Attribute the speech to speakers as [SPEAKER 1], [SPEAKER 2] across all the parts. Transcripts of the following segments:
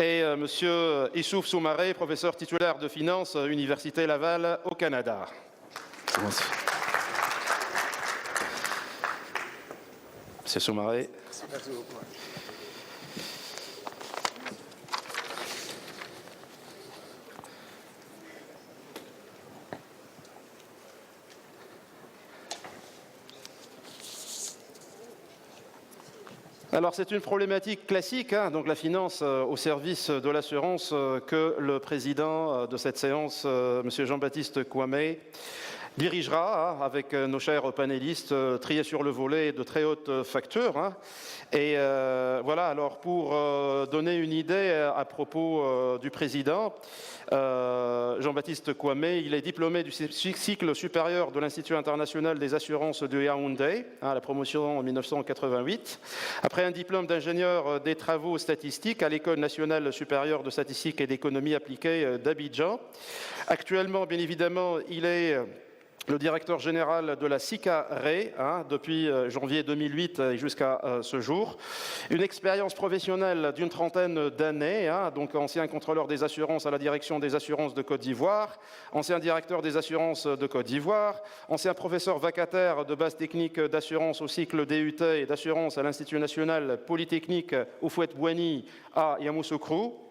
[SPEAKER 1] Et Monsieur Issouf Soumaré, professeur titulaire de finance, Université Laval au Canada. Monsieur Soumaré.
[SPEAKER 2] Merci beaucoup.
[SPEAKER 1] Alors c'est une problématique classique, donc la finance au service de l'assurance que le président de cette séance, M. Jean-Baptiste Kwame, dirigera avec nos chers panélistes triés sur le volet de très haute facture. Et voilà, alors pour donner une idée à propos du président, Jean-Baptiste Kwame, il est diplômé du cycle supérieur de l'Institut international des assurances de Yaoundé, la promotion en 1988. Après un diplôme d'ingénieur des travaux statistiques à l'École nationale supérieure de statistique et d'économie appliquée d'Abidjan. Actuellement, bien évidemment, il est le directeur général de la SICA-RE depuis janvier 2008 jusqu'à ce jour. Une expérience professionnelle d'une trentaine d'années, donc ancien contrôleur des assurances à la direction des assurances de Côte d'Ivoire, ancien directeur des assurances de Côte d'Ivoire, ancien professeur vacataire de base technique d'assurance au cycle DUT et d'assurance à l'Institut national polytechnique Houphouët-Boigny à Yamoussoukro,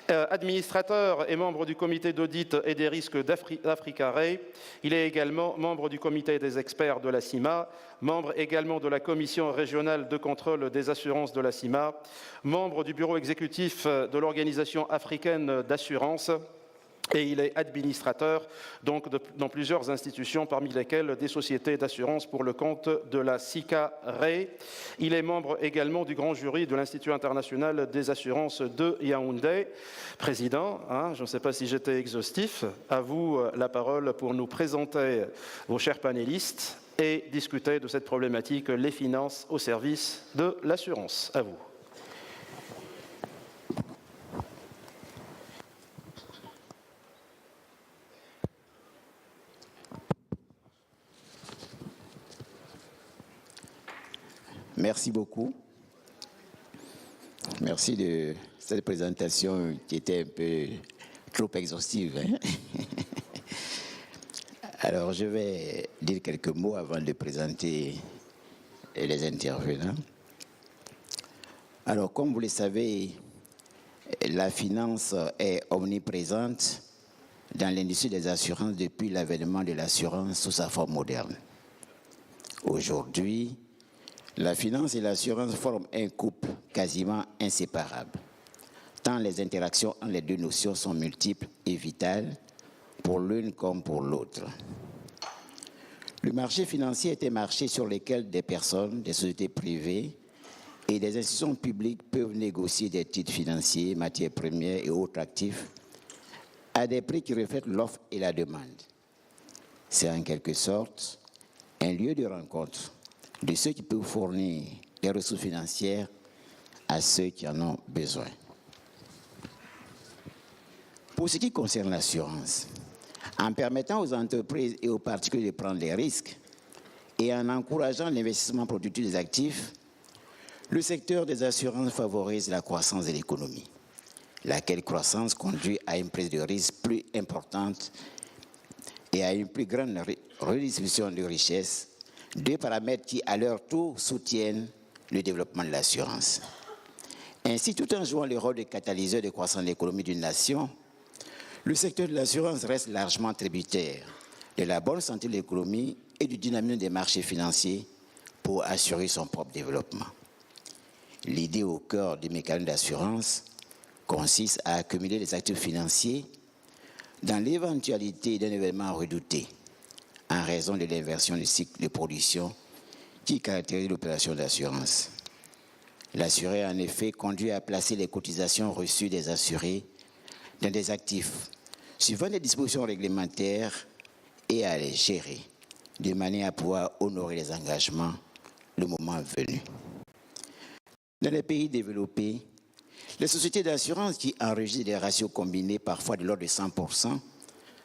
[SPEAKER 1] administrateur et membre du comité d'audit et des risques d'Africa-RE. Il est également membre du comité des experts de la CIMA, membre également de la commission régionale de contrôle des assurances de la CIMA, membre du bureau exécutif de l'Organisation africaine d'assurance, et il est administrateur donc dans plusieurs institutions, parmi lesquelles des sociétés d'assurance pour le compte de la SICA-RE. Il est membre également du grand jury de l'Institut international des assurances de Yaoundé. Président, je ne sais pas si j'étais exhaustif, à vous la parole pour nous présenter vos chers panélistes et discuter de cette problématique, les finances au service de l'assurance. À vous.
[SPEAKER 3] Merci beaucoup. Merci de cette présentation qui était un peu trop exhaustive. Alors, je vais dire quelques mots avant de présenter les intervenants. Alors, comme vous le savez, la finance est omniprésente dans l'industrie des assurances depuis l'avènement de l'assurance sous sa forme moderne. Aujourd'hui, la finance et l'assurance forment un couple quasiment inséparable, tant les interactions entre les deux notions sont multiples et vitales pour l'une comme pour l'autre. Le marché financier est un marché sur lequel des personnes, des sociétés privées et des institutions publiques peuvent négocier des titres financiers, matières premières et autres actifs à des prix qui reflètent l'offre et la demande. C'est en quelque sorte un lieu de rencontre de ceux qui peuvent fournir des ressources financières à ceux qui en ont besoin. Pour ce qui concerne l'assurance, en permettant aux entreprises et aux particuliers de prendre des risques et en encourageant l'investissement productif des actifs, le secteur des assurances favorise la croissance de l'économie, laquelle croissance conduit à une prise de risque plus importante et à une plus grande redistribution de richesses, deux paramètres qui, à leur tour, soutiennent le développement de l'assurance. Ainsi, tout en jouant le rôle de catalyseur de croissance de l'économie d'une nation, le secteur de l'assurance reste largement tributaire de la bonne santé de l'économie et du dynamisme des marchés financiers pour assurer son propre développement. L'idée au cœur du mécanisme d'assurance consiste à accumuler les actifs financiers dans l'éventualité d'un événement redouté, en raison de l'inversion du cycle de production qui caractérise l'opération d'assurance. L'assuré, en effet, conduit à placer les cotisations reçues des assurés dans des actifs suivant des dispositions réglementaires et à les gérer de manière à pouvoir honorer les engagements le moment venu. Dans les pays développés, les sociétés d'assurance qui enregistrent des ratios combinés parfois de l'ordre de 100%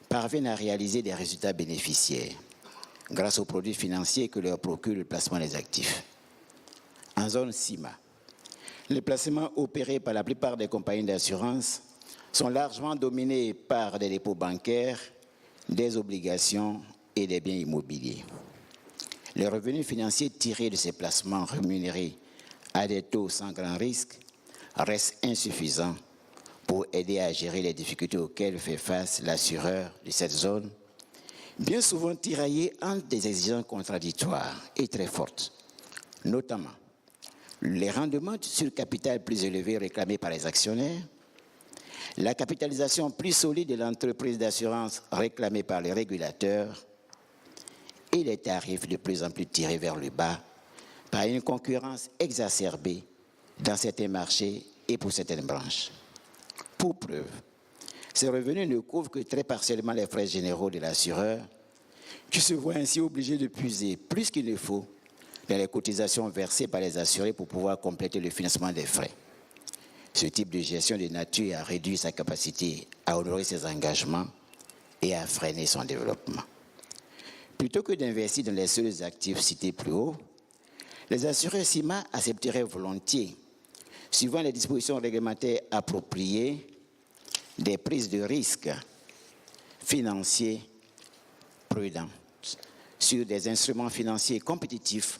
[SPEAKER 3] parviennent à réaliser des résultats bénéficiaires grâce aux produits financiers que leur procure le placement des actifs. En zone CIMA, Les placements opérés par la plupart des compagnies d'assurance sont largement dominés par des dépôts bancaires, des obligations et des biens immobiliers. Les revenus financiers tirés de ces placements rémunérés à des taux sans grand risque restent insuffisants pour aider à gérer les difficultés auxquelles fait face l'assureur de cette zone, bien souvent tiraillé entre des exigences contradictoires et très fortes, notamment les rendements sur le capital plus élevés réclamés par les actionnaires, la capitalisation plus solide de l'entreprise d'assurance réclamée par les régulateurs et les tarifs de plus en plus tirés vers le bas par une concurrence exacerbée dans certains marchés et pour certaines branches. Pour preuve, ces revenus ne couvrent que très partiellement les frais généraux de l'assureur, qui se voit ainsi obligé de puiser plus qu'il ne faut dans les cotisations versées par les assurés pour pouvoir compléter le financement des frais. Ce type de gestion de nature a réduit sa capacité à honorer ses engagements et à freiner son développement. Plutôt que d'investir dans les seuls actifs cités plus haut, les assureurs CIMA accepteraient volontiers, suivant les dispositions réglementaires appropriées, des prises de risques financiers prudentes sur des instruments financiers compétitifs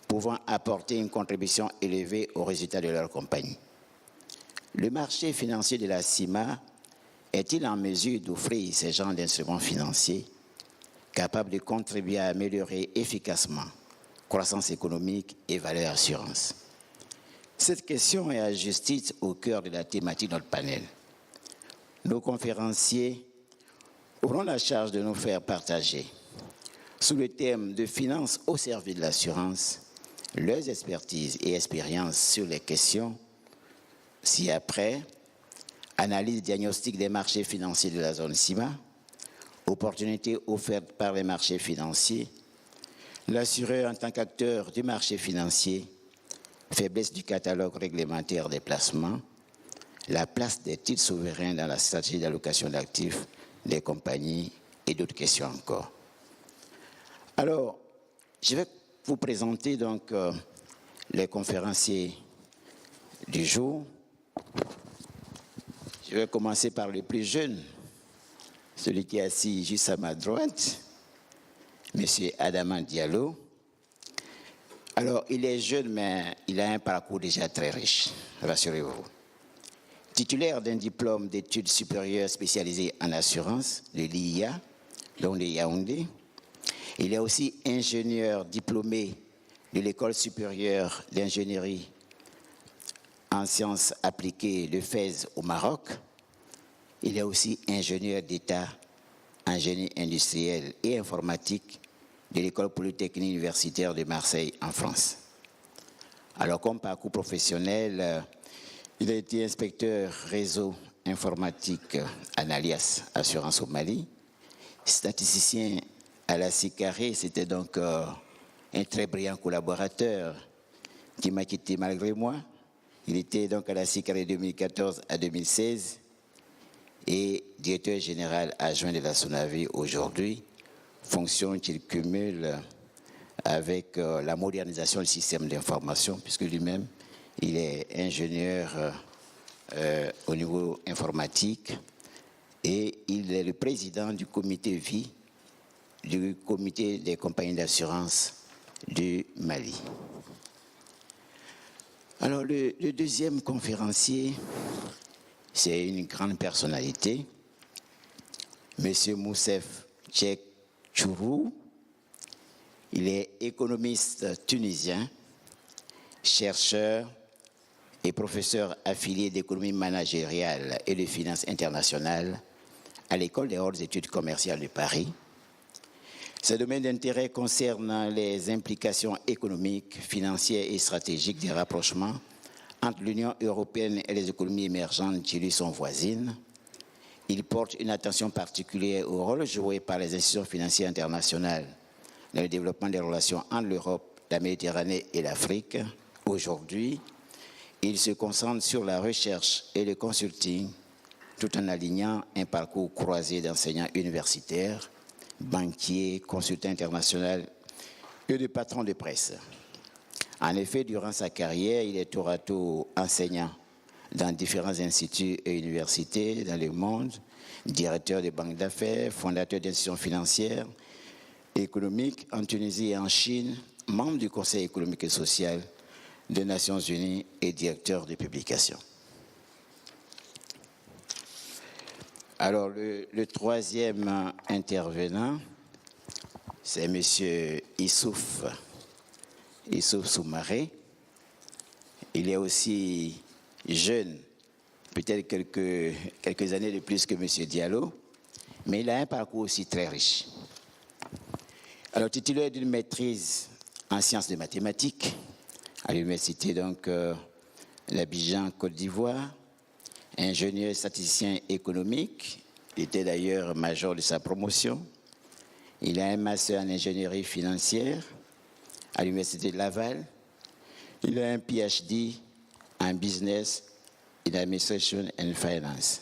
[SPEAKER 3] pouvant apporter une contribution élevée aux résultats de leur compagnie. Le marché financier de la CIMA est-il en mesure d'offrir ce genre d'instruments financiers capables de contribuer à améliorer efficacement croissance économique et valeur assurance? Cette question est à juste titre au cœur de la thématique de notre panel. Nos conférenciers auront la charge de nous faire partager, sous le thème de finances au service de l'assurance, leurs expertises et expériences sur les questions ci-après, analyse diagnostique des marchés financiers de la zone CIMA, opportunités offertes par les marchés financiers, l'assureur en tant qu'acteur du marché financier, faiblesse du catalogue réglementaire des placements, la place des titres souverains dans la stratégie d'allocation d'actifs des compagnies et d'autres questions encore. Alors, je vais vous présenter donc les conférenciers du jour. Je vais commencer par le plus jeune, celui qui est assis juste à ma droite, M. Adama Diallo. Alors, il est jeune, mais il a un parcours déjà très riche, rassurez-vous. Titulaire d'un diplôme d'études supérieures spécialisées en assurance de l'IIA, donc de Yaoundé. Il est aussi ingénieur diplômé de l'École supérieure d'ingénierie en sciences appliquées de Fès au Maroc. Il est aussi ingénieur d'État en génie industriel et informatique de l'École polytechnique universitaire de Marseille en France. Alors, comme parcours professionnel, il a été inspecteur réseau informatique en alias Assurance au Mali, statisticien à la CICARE, c'était donc un très brillant collaborateur qui m'a quitté malgré moi. Il était donc à la CICARE 2014 à 2016 et directeur général adjoint de la SONAVI aujourd'hui, fonction qu'il cumule avec la modernisation du système d'information, puisque lui-même, il est ingénieur au niveau informatique et il est le président du comité vie du comité des compagnies d'assurance du Mali. Alors, le deuxième conférencier, c'est une grande personnalité, M. Moussef Tchek Chourou. Il est économiste tunisien, chercheur et professeur affilié d'économie managériale et de finances internationales à l'École des hautes études commerciales de Paris. Ses domaines d'intérêt concernent les implications économiques, financières et stratégiques des rapprochements entre l'Union européenne et les économies émergentes qui lui sont voisines. Il porte une attention particulière au rôle joué par les institutions financières internationales dans le développement des relations entre l'Europe, la Méditerranée et l'Afrique. Aujourd'hui, il se concentre sur la recherche et le consulting, tout en alignant un parcours croisé d'enseignants universitaires, banquiers, consultants internationaux et de patrons de presse. En effet, durant sa carrière, il est tour à tour enseignant dans différents instituts et universités dans le monde, directeur des banques d'affaires, fondateur d'institutions financières et économiques en Tunisie et en Chine, membre du Conseil économique et social des Nations Unies et directeur de publications. Alors, le troisième intervenant, c'est M. Issouf Soumaré. Il est aussi jeune, peut-être quelques années de plus que M. Diallo, mais il a un parcours aussi très riche. Alors, titulaire d'une maîtrise en sciences de mathématiques à l'université d'Abidjan, Côte d'Ivoire, ingénieur statisticien économique, il était d'ailleurs major de sa promotion. Il a un master en ingénierie financière à l'université de Laval. Il a un PhD en business in administration and finance.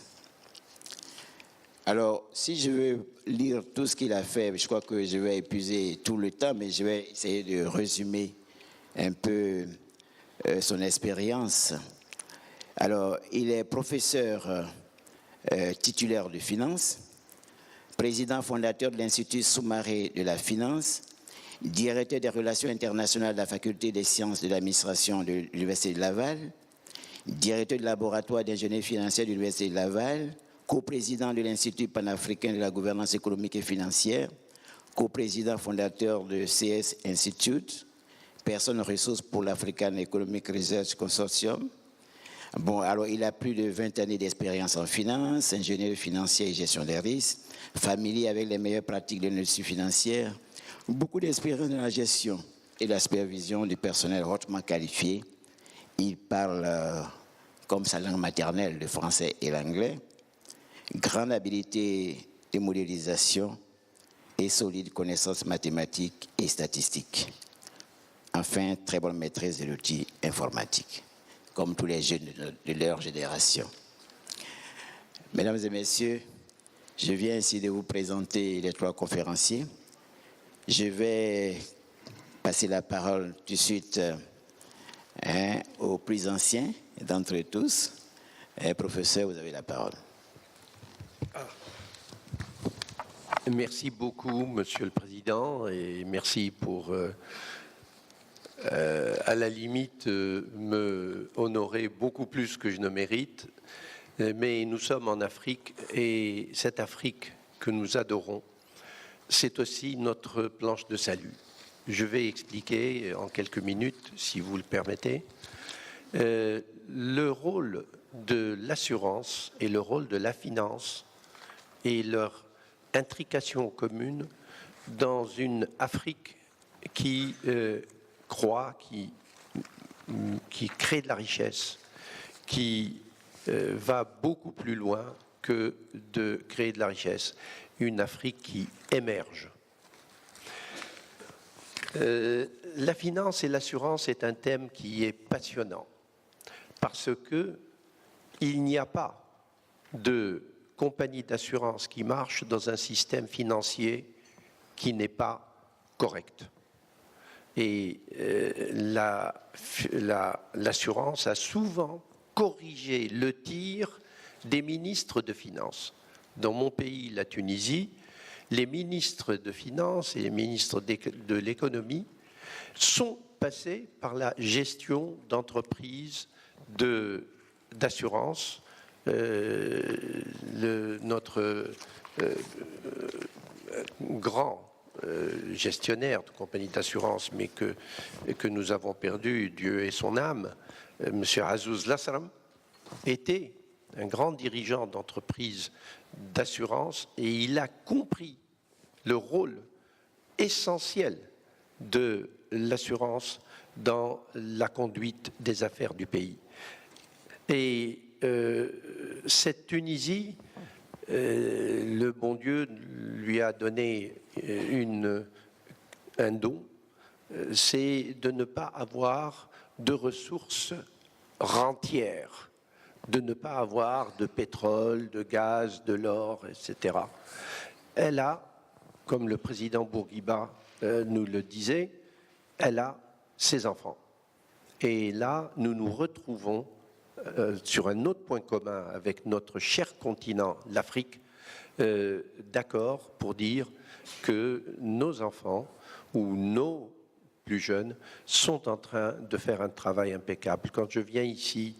[SPEAKER 3] Alors, si je veux lire tout ce qu'il a fait, je crois que je vais épuiser tout le temps, mais je vais essayer de résumer un peu son expérience. Alors, il est professeur titulaire de finance, président fondateur de l'Institut Soumaré de la finance, directeur des relations internationales de la faculté des sciences de l'administration de l'Université de Laval, directeur du laboratoire d'ingénierie financière de l'Université de Laval, coprésident de l'Institut panafricain de la gouvernance économique et financière, coprésident fondateur de CS Institute, personne ressource pour l'African Economic Research Consortium. Bon, alors il a plus de 20 années d'expérience en finance, ingénierie financière et gestion des risques, familier avec les meilleures pratiques de l'industrie financière, beaucoup d'expérience dans la gestion et la supervision du personnel hautement qualifié. Il parle comme sa langue maternelle le français et l'anglais, grande habileté de modélisation et solide connaissance mathématiques et statistiques. Enfin, très bonne maîtrise de l'outil informatique, comme tous les jeunes de leur génération. Mesdames et messieurs, je viens ici de vous présenter les trois conférenciers. Je vais passer la parole tout de suite au plus ancien d'entre tous. Professeur, vous avez la parole.
[SPEAKER 2] Merci beaucoup, Monsieur le Président, et merci pour, à la limite, me honorer beaucoup plus que je ne mérite. Mais nous sommes en Afrique, et cette Afrique que nous adorons, c'est aussi notre planche de salut. Je vais expliquer en quelques minutes, si vous le permettez, le rôle de l'assurance et le rôle de la finance et leur intrication commune dans une Afrique qui croît, qui crée de la richesse, qui va beaucoup plus loin que de créer de la richesse. Une Afrique qui émerge. La finance et l'assurance est un thème qui est passionnant parce que il n'y a pas de compagnie d'assurance qui marche dans un système financier qui n'est pas correct. Et l'assurance a souvent corrigé le tir des ministres de finances. Dans mon pays, la Tunisie, les ministres de finances et les ministres de l'économie sont passés par la gestion d'entreprises d'assurance. Notre grand gestionnaire de compagnie d'assurance, mais que nous avons perdu, Dieu ait son âme, M. Azouz Lasram, était un grand dirigeant d'entreprise d'assurance et il a compris le rôle essentiel de l'assurance dans la conduite des affaires du pays. Et cette Tunisie, le bon Dieu lui a donné un don, c'est de ne pas avoir de ressources rentières, de ne pas avoir de pétrole, de gaz, de l'or, etc. Elle a, comme le président Bourguiba nous le disait, elle a ses enfants. Et là, nous nous retrouvons sur un autre point commun avec notre cher continent, l'Afrique, d'accord pour dire que nos enfants ou nos plus jeunes sont en train de faire un travail impeccable. Quand je viens ici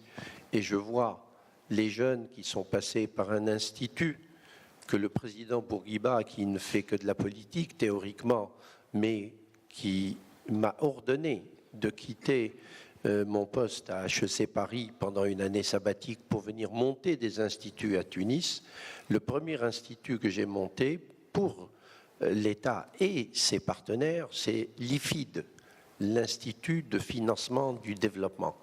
[SPEAKER 2] et je vois les jeunes qui sont passés par un institut que le président Bourguiba, qui ne fait que de la politique théoriquement, mais qui m'a ordonné de quitter mon poste à HEC Paris pendant une année sabbatique pour venir monter des instituts à Tunis. Le premier institut que j'ai monté pour l'État et ses partenaires, c'est l'IFID, l'Institut de financement du développement.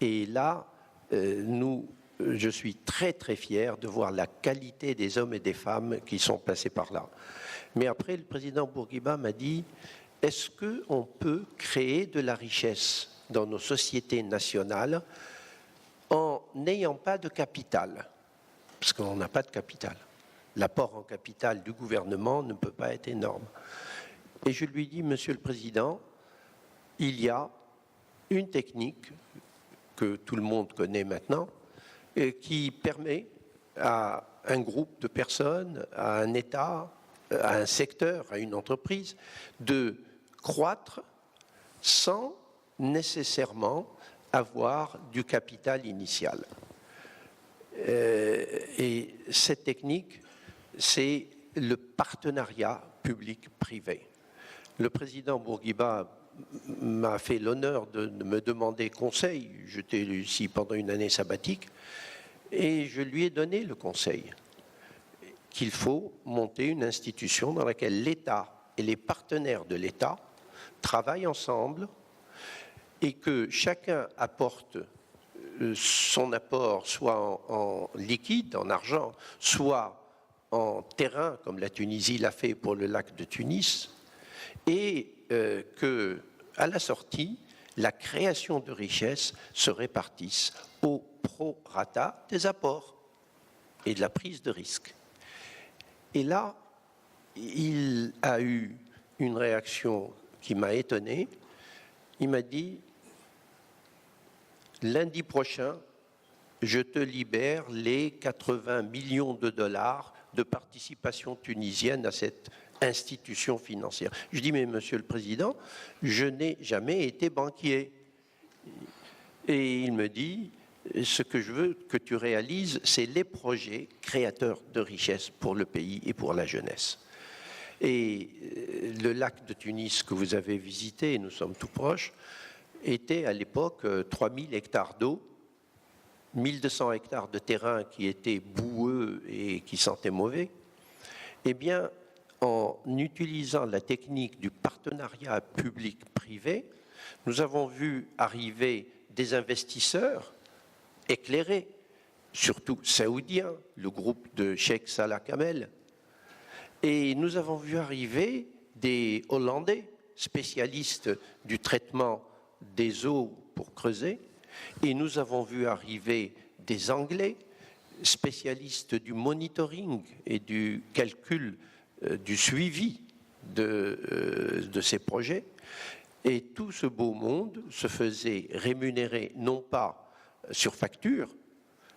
[SPEAKER 2] Et là, je suis très très fier de voir la qualité des hommes et des femmes qui sont passés par là. Mais après, le président Bourguiba m'a dit, est-ce qu'on peut créer de la richesse dans nos sociétés nationales en n'ayant pas de capital? Parce qu'on n'a pas de capital. L'apport en capital du gouvernement ne peut pas être énorme. Et je lui dis, Monsieur le Président, il y a une technique que tout le monde connaît maintenant, qui permet à un groupe de personnes, à un État, à un secteur, à une entreprise, de croître sans nécessairement avoir du capital initial. Et cette technique, c'est le partenariat public-privé. Le président Bourguiba m'a fait l'honneur de me demander conseil. J'étais ici pendant une année sabbatique et je lui ai donné le conseil qu'il faut monter une institution dans laquelle l'État et les partenaires de l'État travaillent ensemble et que chacun apporte son apport soit en liquide, en argent, soit en terrain, comme la Tunisie l'a fait pour le lac de Tunis, et que, à la sortie, la création de richesses se répartisse au prorata des apports et de la prise de risque. Et là, il a eu une réaction qui m'a étonné. Il m'a dit, lundi prochain, je te libère les 80 millions de dollars de participation tunisienne à cette institution financière. Je dis, mais Monsieur le Président, je n'ai jamais été banquier. Et il me dit, ce que je veux que tu réalises, c'est les projets créateurs de richesse pour le pays et pour la jeunesse. Et le lac de Tunis que vous avez visité, et nous sommes tout proches, était à l'époque 3000 hectares d'eau, 1200 hectares de terrain qui étaient boueux et qui sentaient mauvais. Eh bien, en utilisant la technique du partenariat public-privé, nous avons vu arriver des investisseurs éclairés, surtout saoudiens, le groupe de Sheikh Salah Kamel, et nous avons vu arriver des Hollandais, spécialistes du traitement des eaux pour creuser, et nous avons vu arriver des Anglais, spécialistes du monitoring et du calcul, du suivi de ces projets. Et tout ce beau monde se faisait rémunérer non pas sur facture,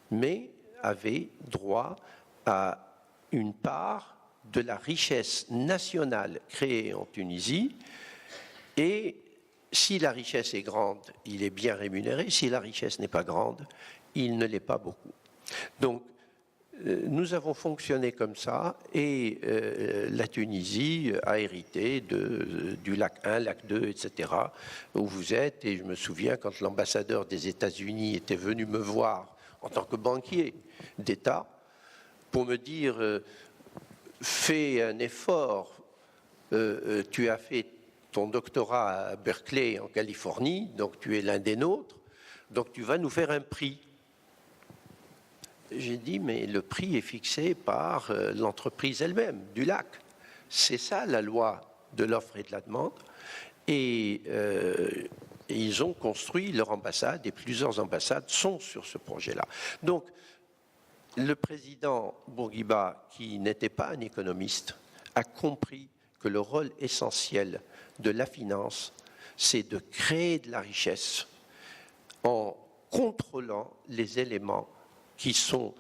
[SPEAKER 2] mais avait droit à une part de la richesse nationale créée en Tunisie. Et si la richesse est grande, il est bien rémunéré. Si la richesse n'est pas grande, il ne l'est pas beaucoup. Donc, nous avons fonctionné comme ça et la Tunisie a hérité du lac 1, lac 2, etc., où vous êtes. Et je me souviens quand l'ambassadeur des États-Unis était venu me voir en tant que banquier d'État pour me dire fais un effort, tu as fait ton doctorat à Berkeley en Californie, donc tu es l'un des nôtres, donc tu vas nous faire un prix. J'ai dit, mais le prix est fixé par l'entreprise elle-même, du lac. C'est ça la loi de l'offre et de la demande. Et ils ont construit leur ambassade, et plusieurs ambassades sont sur ce projet-là. Donc, le président Bourguiba, qui n'était pas un économiste, a compris que le rôle essentiel de la finance, c'est de créer de la richesse en contrôlant les éléments qui sont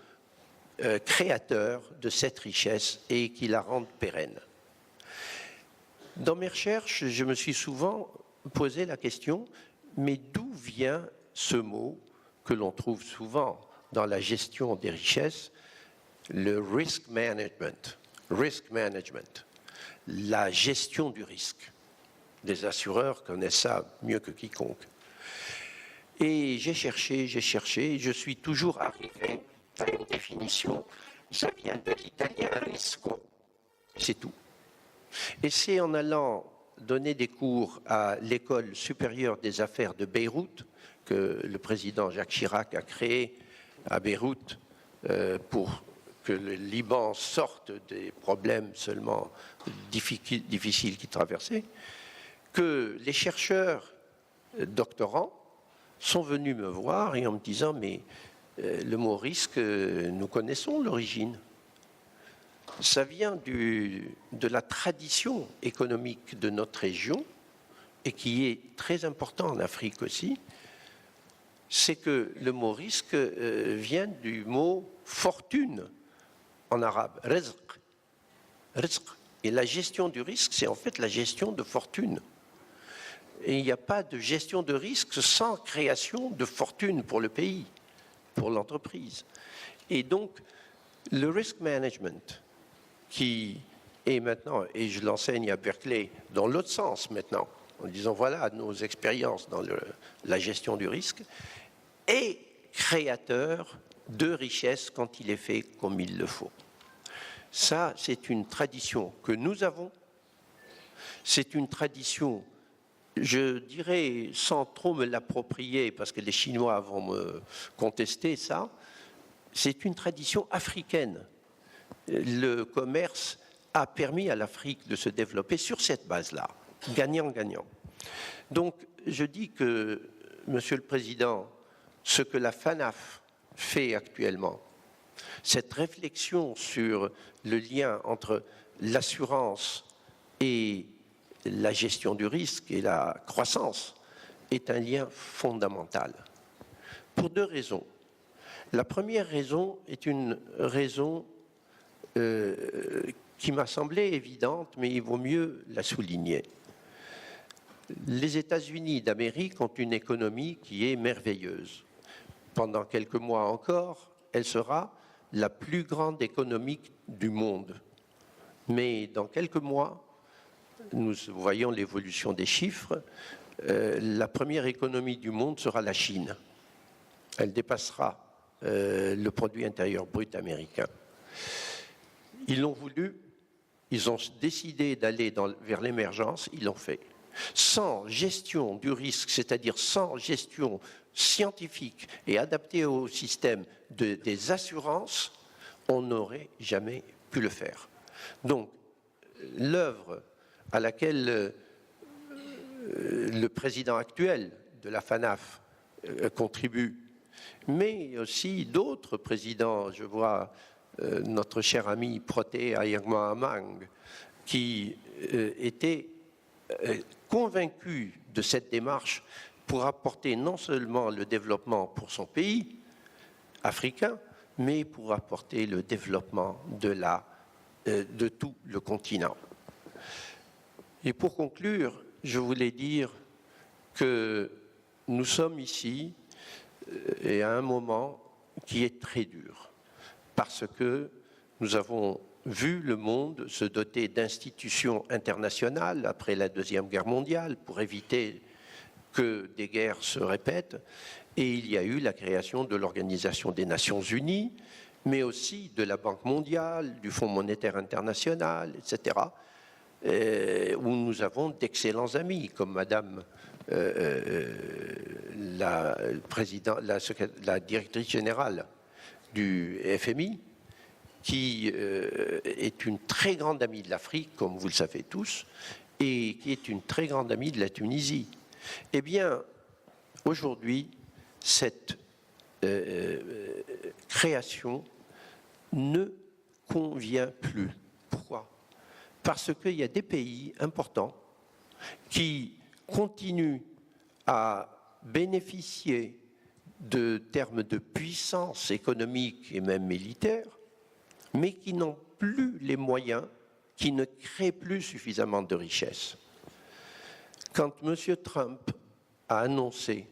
[SPEAKER 2] créateurs de cette richesse et qui la rendent pérenne. Dans mes recherches, je me suis souvent posé la question, mais d'où vient ce mot que l'on trouve souvent dans la gestion des richesses, le risk management, la gestion du risque. Les assureurs connaissent ça mieux que quiconque. Et j'ai cherché, je suis toujours arrivé à une définition, ça vient de l'italien risco, c'est tout. Et c'est en allant donner des cours à l'École supérieure des affaires de Beyrouth, que le président Jacques Chirac a créé à Beyrouth pour que le Liban sorte des problèmes seulement difficiles qu'il traversait, que les chercheurs doctorants sont venus me voir et en me disant « mais le mot risque, nous connaissons l'origine. Ça vient de la tradition économique de notre région et qui est très important en Afrique aussi. C'est que le mot risque vient du mot fortune en arabe, rizq. Et la gestion du risque, c'est en fait la gestion de fortune. Et il n'y a pas de gestion de risque sans création de fortune pour le pays, pour l'entreprise. Et donc, le risk management, qui est maintenant, et je l'enseigne à Berkeley dans l'autre sens maintenant, en disant voilà nos expériences dans la gestion du risque, est créateur de richesse quand il est fait comme il le faut. Ça, c'est une tradition que nous avons. C'est une tradition, je dirais, sans trop me l'approprier, parce que les Chinois vont me contester ça, c'est une tradition africaine. Le commerce a permis à l'Afrique de se développer sur cette base-là, gagnant-gagnant. Donc, je dis que, Monsieur le Président, ce que la FANAF fait actuellement, cette réflexion sur le lien entre l'assurance et la gestion du risque et la croissance, est un lien fondamental. Pour deux raisons. La première raison est une raison qui m'a semblé évidente, mais il vaut mieux la souligner. Les États-Unis d'Amérique ont une économie qui est merveilleuse. Pendant quelques mois encore, elle sera la plus grande économie du monde. Mais dans quelques mois, nous voyons l'évolution des chiffres, la première économie du monde sera la Chine. Elle dépassera le produit intérieur brut américain. Ils l'ont voulu, ils ont décidé d'aller vers l'émergence, ils l'ont fait. Sans gestion du risque, c'est-à-dire sans gestion scientifique et adaptée au système des assurances, on n'aurait jamais pu le faire. Donc, l'œuvre à laquelle le président actuel de la FANAF contribue, mais aussi d'autres présidents, je vois notre cher ami Proté Ayagma-Amang, qui était convaincu de cette démarche pour apporter non seulement le développement pour son pays africain, mais pour apporter le développement de tout le continent. Et pour conclure, je voulais dire que nous sommes ici et à un moment qui est très dur, parce que nous avons vu le monde se doter d'institutions internationales après la Deuxième Guerre mondiale pour éviter que des guerres se répètent, et il y a eu la création de l'Organisation des Nations Unies, mais aussi de la Banque mondiale, du Fonds monétaire international, etc., où nous avons d'excellents amis, comme Madame la directrice générale du FMI, qui est une très grande amie de l'Afrique, comme vous le savez tous, et qui est une très grande amie de la Tunisie. Eh bien, aujourd'hui, cette création ne convient plus. Pourquoi ? Parce qu'il y a des pays importants qui continuent à bénéficier termes de puissance économique et même militaire, mais qui n'ont plus les moyens, qui ne créent plus suffisamment de richesses. Quand M. Trump a annoncé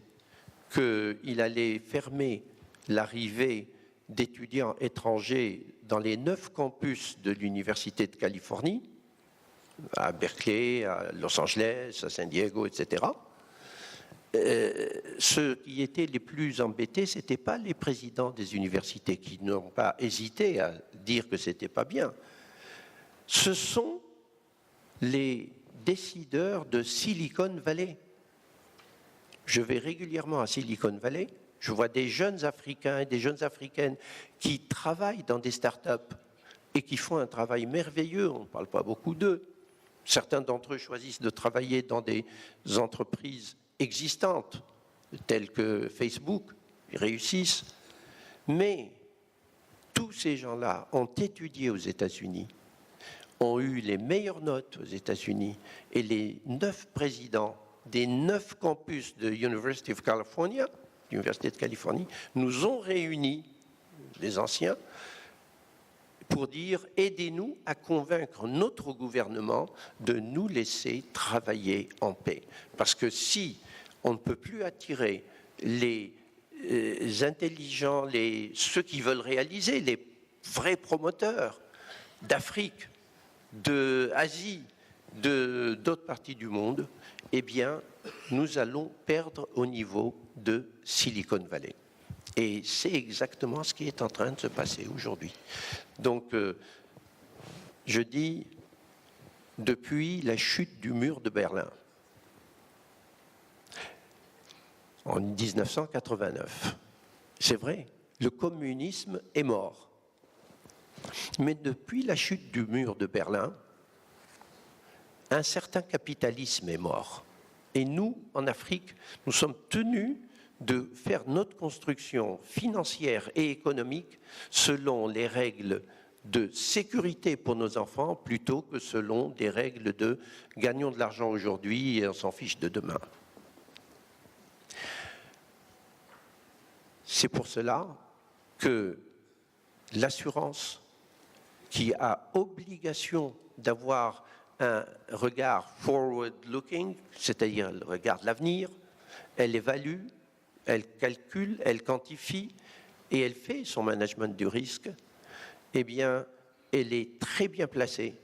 [SPEAKER 2] qu'il allait fermer l'arrivée d'étudiants étrangers dans les 9 campus de l'Université de Californie, à Berkeley, à Los Angeles, à San Diego, etc., ceux qui étaient les plus embêtés, ce n'étaient pas les présidents des universités qui n'ont pas hésité à dire que ce n'était pas bien. Ce sont les décideurs de Silicon Valley. Je vais régulièrement à Silicon Valley, je vois des jeunes Africains et des jeunes Africaines qui travaillent dans des start-up et qui font un travail merveilleux, on ne parle pas beaucoup d'eux. Certains d'entre eux choisissent de travailler dans des entreprises existantes, telles que Facebook, ils réussissent. Mais tous ces gens-là ont étudié aux États-Unis, ont eu les meilleures notes aux États-Unis, et les 9 présidents des 9 campus de University of California, l'Université de Californie, nous ont réunis, les anciens, pour dire « aidez-nous à convaincre notre gouvernement de nous laisser travailler en paix ». Parce que si on ne peut plus attirer les intelligents, ceux qui veulent réaliser, les vrais promoteurs d'Afrique, d'Asie, d'autres parties du monde, eh bien, nous allons perdre au niveau de Silicon Valley. Et c'est exactement ce qui est en train de se passer aujourd'hui. Donc, je dis, depuis la chute du mur de Berlin, en 1989, c'est vrai, le communisme est mort. Mais depuis la chute du mur de Berlin, un certain capitalisme est mort. Et nous, en Afrique, nous sommes tenus de faire notre construction financière et économique selon les règles de sécurité pour nos enfants plutôt que selon des règles de gagnons de l'argent aujourd'hui et on s'en fiche de demain. C'est pour cela que l'assurance, qui a obligation d'avoir un regard forward-looking, c'est-à-dire le regard de l'avenir, elle évalue, elle calcule, elle quantifie et elle fait son management du risque, eh bien, elle est très bien placée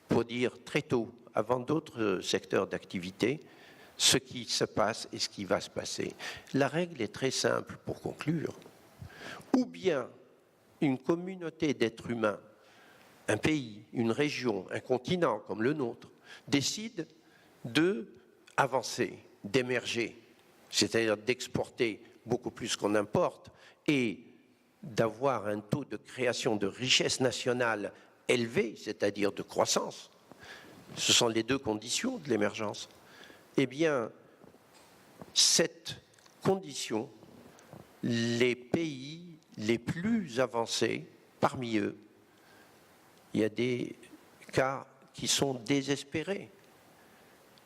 [SPEAKER 2] pour dire très tôt, avant d'autres secteurs d'activité, ce qui se passe et ce qui va se passer. La règle est très simple pour conclure. Ou bien une communauté d'êtres humains, un pays, une région, un continent comme le nôtre, décide d'avancer, d'émerger, c'est-à-dire d'exporter beaucoup plus qu'on importe et d'avoir un taux de création de richesse nationale élevé, c'est-à-dire de croissance. Ce sont les deux conditions de l'émergence. Eh bien, cette condition, les pays les plus avancés, parmi eux, il y a des cas qui sont désespérés.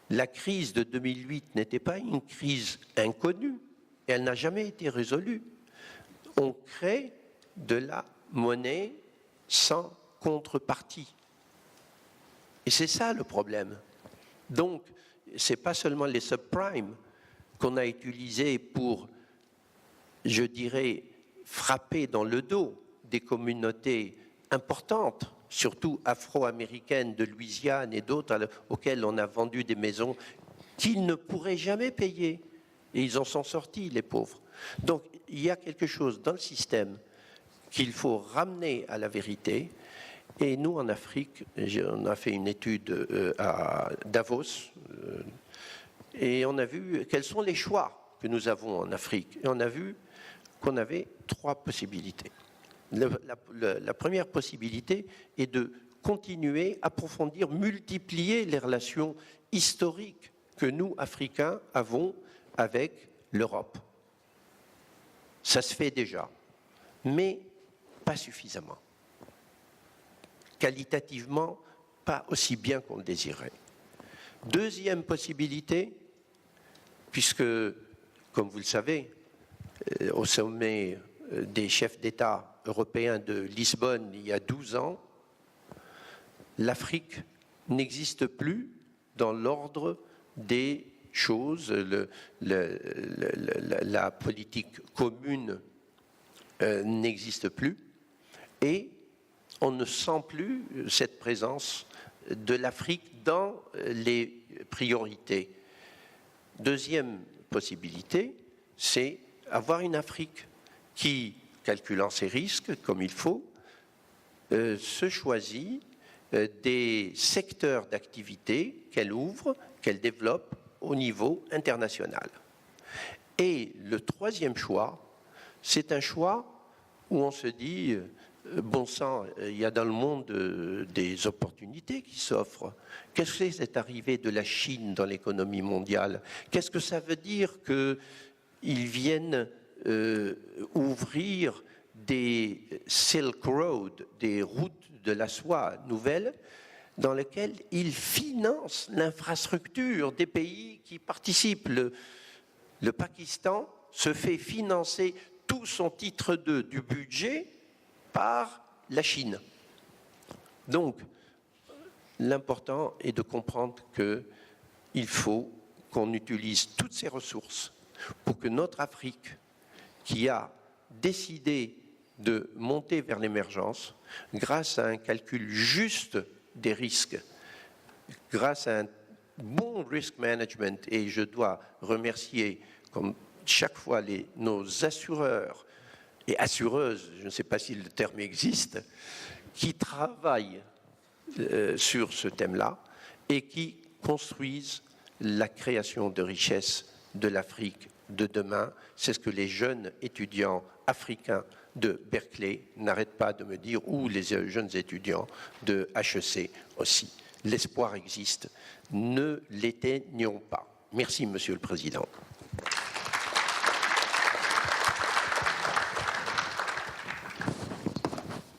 [SPEAKER 2] La crise de 2008 n'était pas une crise inconnue, et elle n'a jamais été résolue. On crée de la monnaie sans contrepartie. Et c'est ça le problème. Donc, ce n'est pas seulement les subprimes qu'on a utilisés pour, je dirais, frapper dans le dos des communautés importantes, surtout afro-américaines de Louisiane et d'autres auxquelles on a vendu des maisons qu'ils ne pourraient jamais payer. Et ils en sont sortis, les pauvres. Donc, il y a quelque chose dans le système qu'il faut ramener à la vérité. Et nous, en Afrique, on a fait une étude à Davos et on a vu quels sont les choix que nous avons en Afrique. Et on a vu qu'on avait 3 possibilités. La première possibilité est de continuer, approfondir, multiplier les relations historiques que nous, Africains, avons avec l'Europe. Ça se fait déjà, mais pas suffisamment. Qualitativement, pas aussi bien qu'on le désirait. Deuxième possibilité, puisque, comme vous le savez, au sommet des chefs d'État européens de Lisbonne il y a 12 ans, l'Afrique n'existe plus dans l'ordre des choses. La politique commune n'existe plus et on ne sent plus cette présence de l'Afrique dans les priorités. Deuxième possibilité, c'est avoir une Afrique qui, calculant ses risques comme il faut, se choisit des secteurs d'activité qu'elle ouvre, qu'elle développe au niveau international. Et le troisième choix, c'est un choix où on se dit, bon sang, il y a dans le monde des opportunités qui s'offrent. Qu'est-ce que c'est cette arrivée de la Chine dans l'économie mondiale? Qu'est-ce que ça veut dire qu'ils viennent ouvrir des Silk Road, des routes de la soie nouvelles, dans lesquelles ils financent l'infrastructure des pays qui participent. Le Pakistan se fait financer tout son titre 2 du budget par la Chine. Donc, l'important est de comprendre qu'il faut qu'on utilise toutes ces ressources pour que notre Afrique, qui a décidé de monter vers l'émergence, grâce à un calcul juste des risques, grâce à un bon risk management, et je dois remercier, comme chaque fois, nos assureurs et assureuses, je ne sais pas si le terme existe, qui travaillent sur ce thème-là et qui construisent la création de richesses de l'Afrique de demain. C'est ce que les jeunes étudiants africains de Berkeley n'arrêtent pas de me dire, ou les jeunes étudiants de HEC aussi. L'espoir existe. Ne l'éteignons pas. Merci, Monsieur le Président.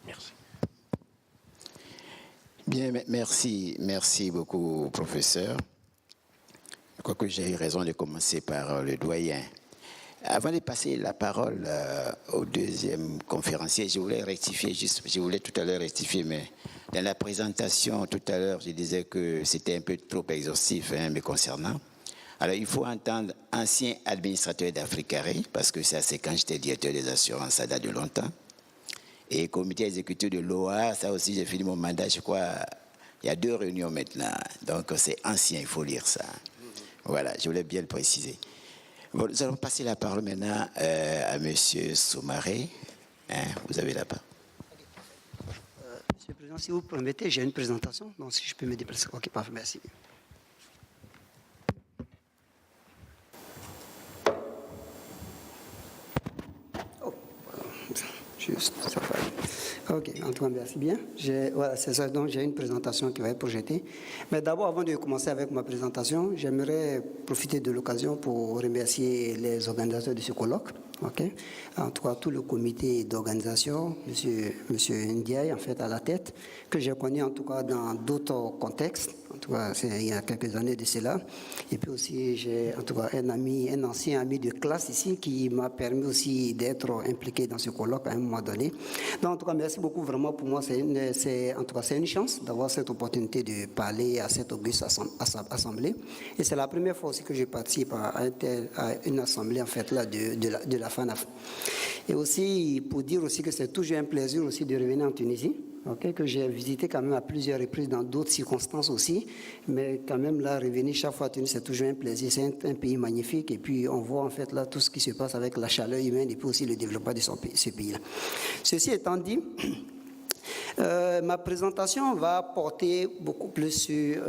[SPEAKER 2] Merci.
[SPEAKER 3] Bien, merci beaucoup, professeur. Je crois que j'ai eu raison de commencer par le doyen. Avant de passer la parole au deuxième conférencier, je voulais tout à l'heure rectifier, mais dans la présentation tout à l'heure, je disais que c'était un peu trop exhaustif me concernant. Alors, il faut entendre ancien administrateur d'Africaré, parce que ça, c'est quand j'étais directeur des assurances, ça date de longtemps. Et comité exécutif de l'OA, ça aussi, j'ai fini mon mandat, je crois, il y a 2 réunions maintenant. Donc, c'est ancien, il faut lire ça. Voilà, je voulais bien le préciser. Bon, nous allons passer la parole maintenant à M. Soumaré. Vous avez la parole.
[SPEAKER 4] Monsieur le Président, si vous permettez, j'ai une présentation. Donc, si je peux me déplacer. Ok, parfait, merci. Oh, juste, ça va. Ok, Antoine, merci bien. Voilà, c'est ça, donc j'ai une présentation qui va être projetée. Mais d'abord, avant de commencer avec ma présentation, j'aimerais profiter de l'occasion pour remercier les organisateurs de ce colloque. Okay. En tout cas, tout le comité d'organisation, monsieur Ndiaye, en fait, à la tête, que j'ai connu en tout cas dans d'autres contextes. En tout cas, il y a quelques années de cela. Et puis aussi, j'ai en tout cas un ancien ami de classe ici qui m'a permis aussi d'être impliqué dans ce colloque à un moment donné. Donc, en tout cas, merci beaucoup. Vraiment, pour moi, c'est une chance d'avoir cette opportunité de parler à cette auguste assemblée. Et c'est la première fois aussi que je participe à une assemblée, en fait, là, de la FANAF. Et aussi, pour dire aussi que c'est toujours un plaisir aussi de revenir en Tunisie, okay, que j'ai visité quand même à plusieurs reprises dans d'autres circonstances aussi, mais quand même là, revenir chaque fois à Tunis, c'est toujours un plaisir. C'est un pays magnifique et puis on voit en fait là tout ce qui se passe avec la chaleur humaine et puis aussi le développement de ce pays-là. Ceci étant dit, ma présentation va porter beaucoup plus sur,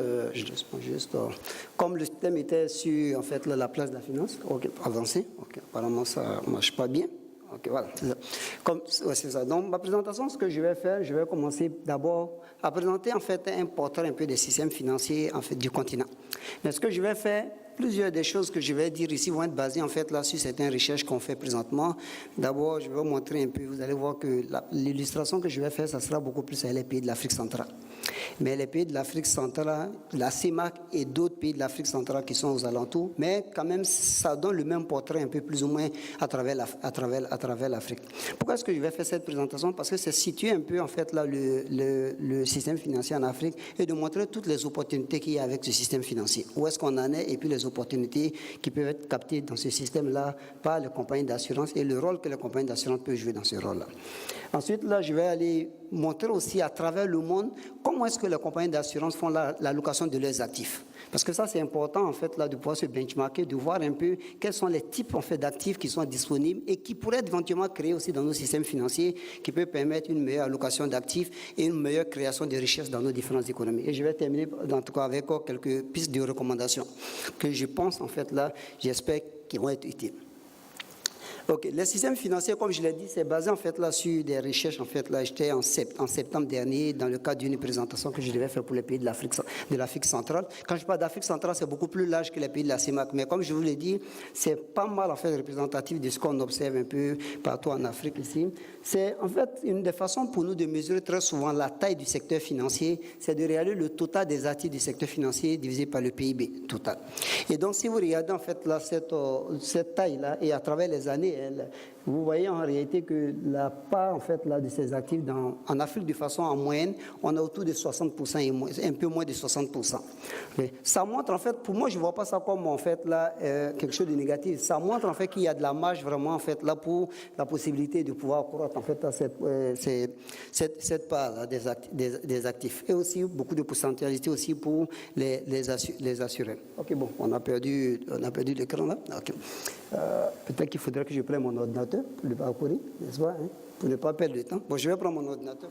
[SPEAKER 4] comme le thème était sur en fait la place de la finance. Ok, avancez. Ok, apparemment ça ne marche pas bien. Ok, voilà. C'est ça. Donc ma présentation, ce que je vais faire, je vais commencer d'abord à présenter en fait un portrait un peu des systèmes financiers en fait du continent. Mais ce que je vais faire, plusieurs des choses que je vais dire ici vont être basées en fait là sur certaines recherches qu'on fait présentement. D'abord, je vais vous montrer un peu, vous allez voir que l'illustration que je vais faire, ça sera beaucoup plus avec les pays de l'Afrique centrale. Mais les pays de l'Afrique centrale, la CEMAC et d'autres pays de l'Afrique centrale qui sont aux alentours, mais quand même, ça donne le même portrait un peu plus ou moins à travers l'Afrique. Pourquoi est-ce que je vais faire cette présentation? Parce que c'est situer un peu, en fait, là, le système financier en Afrique et de montrer toutes les opportunités qu'il y a avec ce système financier. Où est-ce qu'on en est et puis les opportunités qui peuvent être captées dans ce système-là par les compagnies d'assurance et le rôle que les compagnies d'assurance peuvent jouer dans ce rôle-là. Ensuite, là, je vais aller montrer aussi à travers le monde comment est-ce que les compagnies d'assurance font l'allocation de leurs actifs. Parce que ça, c'est important, en fait, là, de pouvoir se benchmarker, de voir un peu quels sont les types, en fait, d'actifs qui sont disponibles et qui pourraient être éventuellement créés aussi dans nos systèmes financiers, qui peuvent permettre une meilleure allocation d'actifs et une meilleure création de richesses dans nos différentes économies. Et je vais terminer, en tout cas, avec quelques pistes de recommandations que je pense, en fait, là, j'espère qu'ils vont être utiles. Ok, le système financier, comme je l'ai dit, c'est basé en fait là sur des recherches. En fait là, j'étais en septembre dernier dans le cadre d'une présentation que je devais faire pour les pays de l'Afrique centrale. Quand je parle d'Afrique centrale, c'est beaucoup plus large que les pays de la CEMAC. Mais comme je vous l'ai dit, c'est pas mal en fait représentatif de ce qu'on observe un peu partout en Afrique ici. C'est en fait une des façons pour nous de mesurer très souvent la taille du secteur financier, c'est de réaliser le total des actifs du secteur financier divisé par le PIB total. Et donc, si vous regardez en fait là cette taille là et à travers les années, vous voyez en réalité que la part en fait, là, de ces actifs en Afrique, de façon en moyenne, on a autour de 60% et un peu moins de 60%. Mais ça montre en fait, pour moi, je ne vois pas ça comme en fait, là, quelque chose de négatif. Ça montre en fait qu'il y a de la marge vraiment en fait, là, pour la possibilité de pouvoir accroître en fait, cette part là, des actifs. Et aussi beaucoup de pourcentage aussi pour les assurés. Ok, bon, on a perdu l'écran là. Okay. Peut-être qu'il faudrait que je prenne mon ordinateur pour le parcourir, n'est-ce pas, hein, pour ne pas perdre de temps. Bon, je vais prendre mon ordinateur.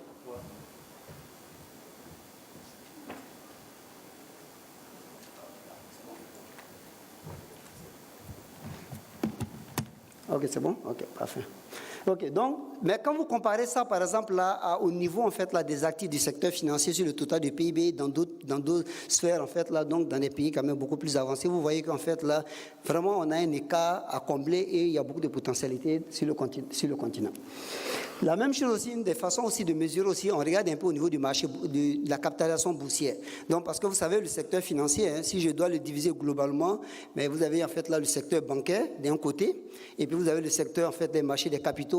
[SPEAKER 4] Ok, c'est bon? Ok, parfait. Ok, donc, mais quand vous comparez ça, par exemple, là, au niveau, en fait, là, des actifs du secteur financier sur le total du PIB, dans d'autres sphères, en fait, là, donc, dans des pays quand même beaucoup plus avancés, vous voyez qu'en fait, là, vraiment, on a un écart à combler et il y a beaucoup de potentialités sur le continent. La même chose aussi, une des façons aussi de mesurer aussi, on regarde un peu au niveau du marché, de la capitalisation boursière. Donc, parce que vous savez, le secteur financier, hein, si je dois le diviser globalement, mais vous avez en fait là le secteur bancaire d'un côté, et puis vous avez le secteur en fait des marchés des capitaux,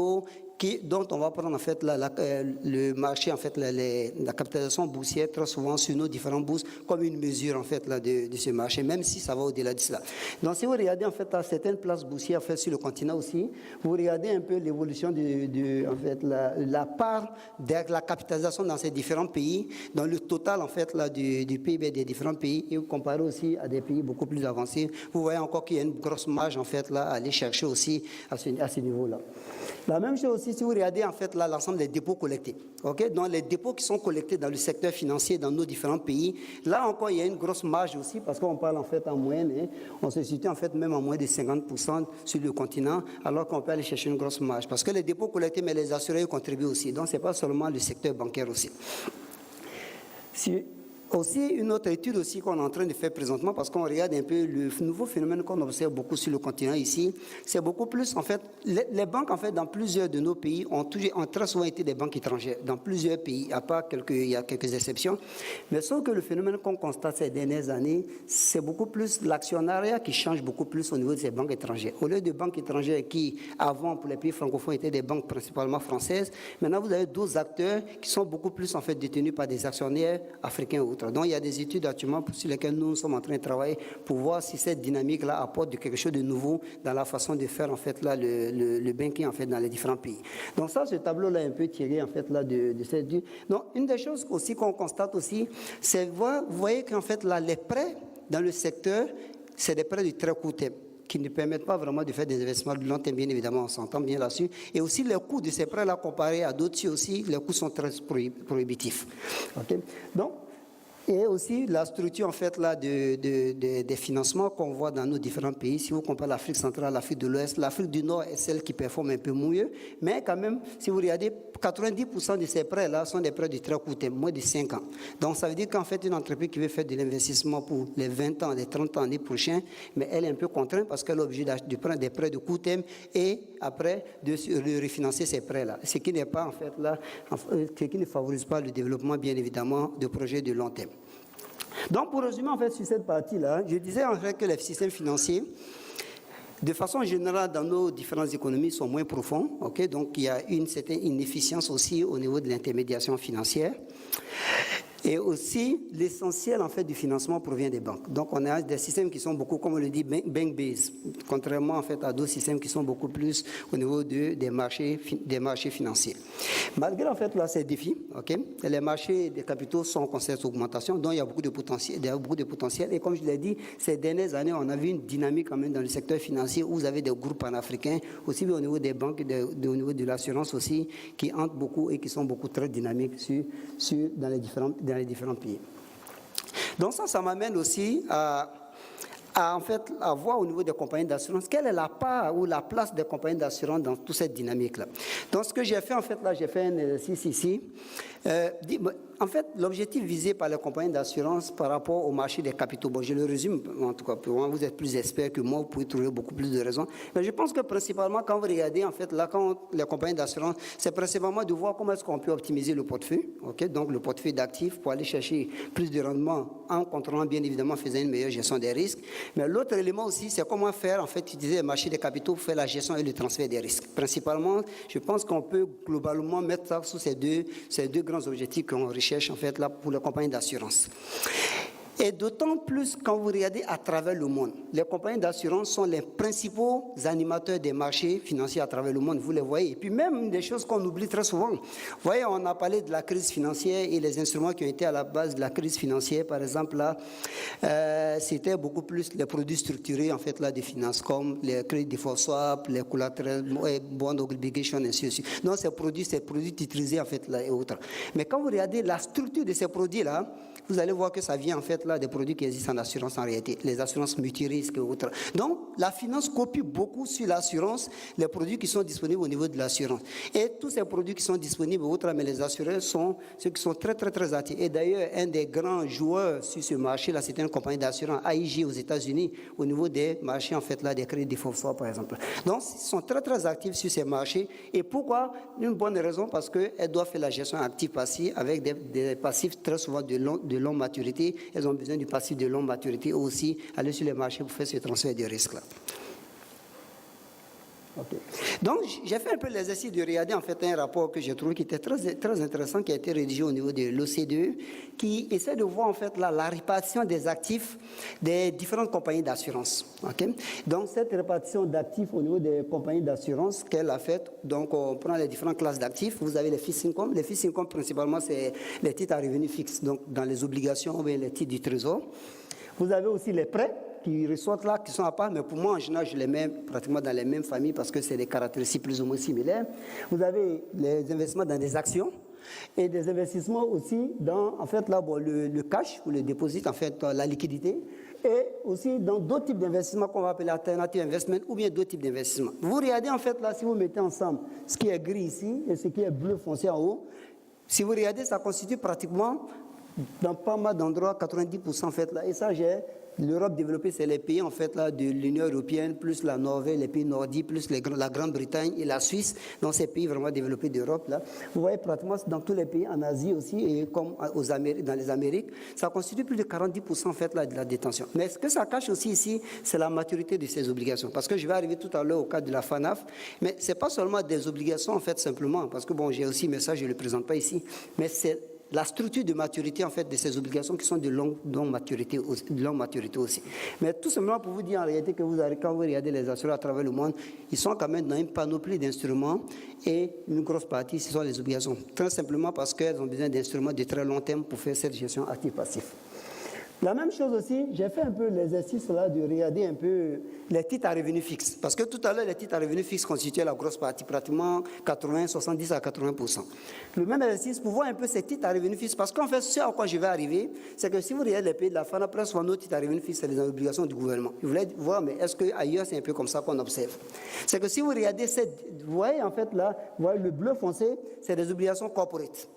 [SPEAKER 4] dont on va prendre en fait le marché, en fait la capitalisation boursière très souvent sur nos différentes bourses comme une mesure en fait là de ce marché, même si ça va au-delà de cela. Donc si vous regardez en fait là, certaines places boursières en fait sur le continent aussi, vous regardez un peu l'évolution en fait la part de la capitalisation dans ces différents pays, dans le total en fait là du PIB des différents pays, et vous comparez aussi à des pays beaucoup plus avancés, vous voyez encore qu'il y a une grosse marge en fait là à aller chercher aussi à ce niveau-là. La même chose aussi si vous regardez en fait là l'ensemble des dépôts collectés, ok, donc les dépôts qui sont collectés dans le secteur financier dans nos différents pays, là encore il y a une grosse marge aussi parce qu'on parle en fait en moyenne, hein, on se situe en fait même en moins de 50% sur le continent, alors qu'on peut aller chercher une grosse marge parce que les dépôts collectés, mais les assurés contribuent aussi, donc c'est pas seulement le secteur bancaire aussi. Aussi, une autre étude aussi qu'on est en train de faire présentement, parce qu'on regarde un peu le nouveau phénomène qu'on observe beaucoup sur le continent ici, c'est beaucoup plus, en fait, les banques, en fait, dans plusieurs de nos pays, ont très souvent été des banques étrangères, dans plusieurs pays, à part il y a quelques exceptions. Mais sauf que le phénomène qu'on constate ces dernières années, c'est beaucoup plus l'actionnariat qui change beaucoup plus au niveau de ces banques étrangères. Au lieu de banques étrangères qui, avant, pour les pays francophones, étaient des banques principalement françaises, maintenant, vous avez d'autres acteurs qui sont beaucoup plus, en fait, détenus par des actionnaires africains ou autres. Donc, il y a des études actuellement sur lesquelles nous sommes en train de travailler pour voir si cette dynamique-là apporte quelque chose de nouveau dans la façon de faire en fait là le banking en fait dans les différents pays. Donc ça, ce tableau-là est un peu tiré en fait là de cette. Donc, une des choses aussi qu'on constate aussi, c'est vous voyez qu'en fait là les prêts dans le secteur, c'est des prêts de très court terme qui ne permettent pas vraiment de faire des investissements de long terme, bien évidemment, on s'entend bien là-dessus. Et aussi, les coûts de ces prêts-là, comparés à d'autres aussi, les coûts sont très prohibitifs. Okay? Donc, Et aussi la structure en fait là des financements qu'on voit dans nos différents pays. Si vous comparez l'Afrique centrale, l'Afrique de l'Ouest, l'Afrique du Nord est celle qui performe un peu mieux. Mais quand même, si vous regardez, 90% de ces prêts-là sont des prêts de très court terme, moins de 5 ans. Donc ça veut dire qu'en fait, une entreprise qui veut faire de l'investissement pour les 20 ans, les 30 ans, l'année prochaine, mais elle est un peu contrainte parce qu'elle est obligée de prendre des prêts de court terme et après de refinancer ces prêts-là. Ce qui n'est pas en fait là, ce qui ne favorise pas le développement, bien évidemment, de projets de long terme. Donc, pour résumer, en fait, sur cette partie-là, je disais en fait que les systèmes financiers, de façon générale, dans nos différentes économies, sont moins profonds. Okay? Donc, il y a une certaine inefficience aussi au niveau de l'intermédiation financière. Et aussi, l'essentiel en fait du financement provient des banques. Donc, on a des systèmes qui sont beaucoup, comme on le dit, bank-based, contrairement en fait à d'autres systèmes qui sont beaucoup plus au niveau des marchés financiers. Malgré en fait là ces défis, les marchés des capitaux sont en constante augmentation, donc il y a beaucoup de potentiel. Et comme je l'ai dit, ces dernières années, on a vu une dynamique quand même dans le secteur financier où vous avez des groupes panafricains, aussi bien au niveau des banques, au niveau de l'assurance aussi, qui entrent beaucoup et qui sont beaucoup très dynamiques dans les différents pays. Donc ça m'amène aussi à voir au niveau des compagnies d'assurance quelle est la part ou la place des compagnies d'assurance dans toute cette dynamique-là. Donc ce que j'ai fait en fait là, j'ai fait un exercice ici. En fait, l'objectif visé par les compagnies d'assurance par rapport au marché des capitaux, bon, je le résume, en tout cas, pour moi, vous êtes plus expert que moi, vous pouvez trouver beaucoup plus de raisons. Mais je pense que principalement, quand vous regardez, en fait, là, quand les compagnies d'assurance, c'est principalement de voir comment est-ce qu'on peut optimiser le portefeuille, donc le portefeuille d'actifs pour aller chercher plus de rendement en contrôlant, bien évidemment, faisant une meilleure gestion des risques. Mais l'autre élément aussi, c'est comment faire, en fait, utiliser le marché des capitaux pour faire la gestion et le transfert des risques. Principalement, je pense qu'on peut globalement mettre ça sous ces deux grands objectifs qu'on recherche en fait là pour les compagnies d'assurance. Et d'autant plus quand vous regardez à travers le monde, les compagnies d'assurance sont les principaux animateurs des marchés financiers à travers le monde, vous les voyez. Et puis même des choses qu'on oublie très souvent. Vous voyez, on a parlé de la crise financière et les instruments qui ont été à la base de la crise financière. Par exemple, là, c'était beaucoup plus les produits structurés en fait là des finances comme les crédits default swap, les collateral bond obligation, ainsi de suite. Donc ces produits titrisés en fait là et autres. Mais quand vous regardez la structure de ces produits-là, vous allez voir que ça vient en fait là des produits qui existent en assurance en réalité, les assurances multirisques et autres. Donc la finance copie beaucoup sur l'assurance, les produits qui sont disponibles au niveau de l'assurance. Et tous ces produits qui sont disponibles autres, mais les assureurs sont ceux qui sont très très très actifs. Et d'ailleurs, un des grands joueurs sur ce marché-là, c'est une compagnie d'assurance, AIG aux États-Unis, au niveau des marchés en fait là des crédits default swap par exemple. Donc ils sont très très actifs sur ces marchés. Et pourquoi? Une bonne raison, parce qu'elles doivent faire la gestion active-passive avec des passifs très souvent de longue maturité. Elles ont besoin du passif de longue maturité aussi, aller sur les marchés pour faire ce transfert de risque-là. Okay. Donc, j'ai fait un peu l'exercice de regarder en fait un rapport que j'ai trouvé qui était très, très intéressant, qui a été rédigé au niveau de l'OCDE, qui essaie de voir en fait la répartition des actifs des différentes compagnies d'assurance. Okay? Donc, cette répartition d'actifs au niveau des compagnies d'assurance qu'elle a faite, donc on prend les différentes classes d'actifs. Vous avez les fixed income. Les fixed income, principalement, c'est les titres à revenus fixes, donc dans les obligations ou bien les titres du trésor. Vous avez aussi les prêts qui ressortent là, qui sont à part, mais pour moi, en général, je les mets pratiquement dans les mêmes familles parce que c'est des caractéristiques plus ou moins similaires. Vous avez les investissements dans des actions et des investissements aussi dans, en fait, là, bon, le cash ou le dépôt, en fait, la liquidité, et aussi dans d'autres types d'investissements qu'on va appeler alternative investment ou bien d'autres types d'investissements. Vous regardez, en fait, là, si vous mettez ensemble ce qui est gris ici et ce qui est bleu foncé en haut, si vous regardez, ça constitue pratiquement, dans pas mal d'endroits, 90% en fait, là, et ça, l'Europe développée, c'est les pays en fait là de l'Union européenne, plus la Norvège, les pays nordiques, plus la Grande-Bretagne et la Suisse, donc ces pays vraiment développés d'Europe là. Vous voyez pratiquement dans tous les pays en Asie aussi et comme dans les Amériques, ça constitue plus de 40% en fait là de la détention. Mais ce que ça cache aussi ici, c'est la maturité de ces obligations. Parce que je vais arriver tout à l'heure au cas de la FANAF, mais c'est pas seulement des obligations en fait simplement, parce que bon, j'ai aussi mais ça je le présente pas ici, mais c'est la structure de maturité en fait de ces obligations qui sont de longue maturité aussi. Mais tout simplement pour vous dire en réalité que quand vous regardez les assureurs à travers le monde, ils sont quand même dans une panoplie d'instruments et une grosse partie ce sont les obligations. Très simplement parce qu'elles ont besoin d'instruments de très long terme pour faire cette gestion active-passif. La même chose aussi, j'ai fait un peu l'exercice là de regarder un peu les titres à revenus fixes. Parce que tout à l'heure, les titres à revenus fixes constituaient la grosse partie, pratiquement 70 à 80%. Le même exercice pour voir un peu ces titres à revenus fixes. Parce qu'en fait, ce à quoi je vais arriver, c'est que si vous regardez les pays de la FANA, presque nos titres à revenus fixes, c'est les obligations du gouvernement. Je voulais voir, mais est-ce qu'ailleurs, c'est un peu comme ça qu'on observe? C'est que si vous regardez vous voyez en fait là, vous voyez le bleu foncé, c'est des obligations corporate.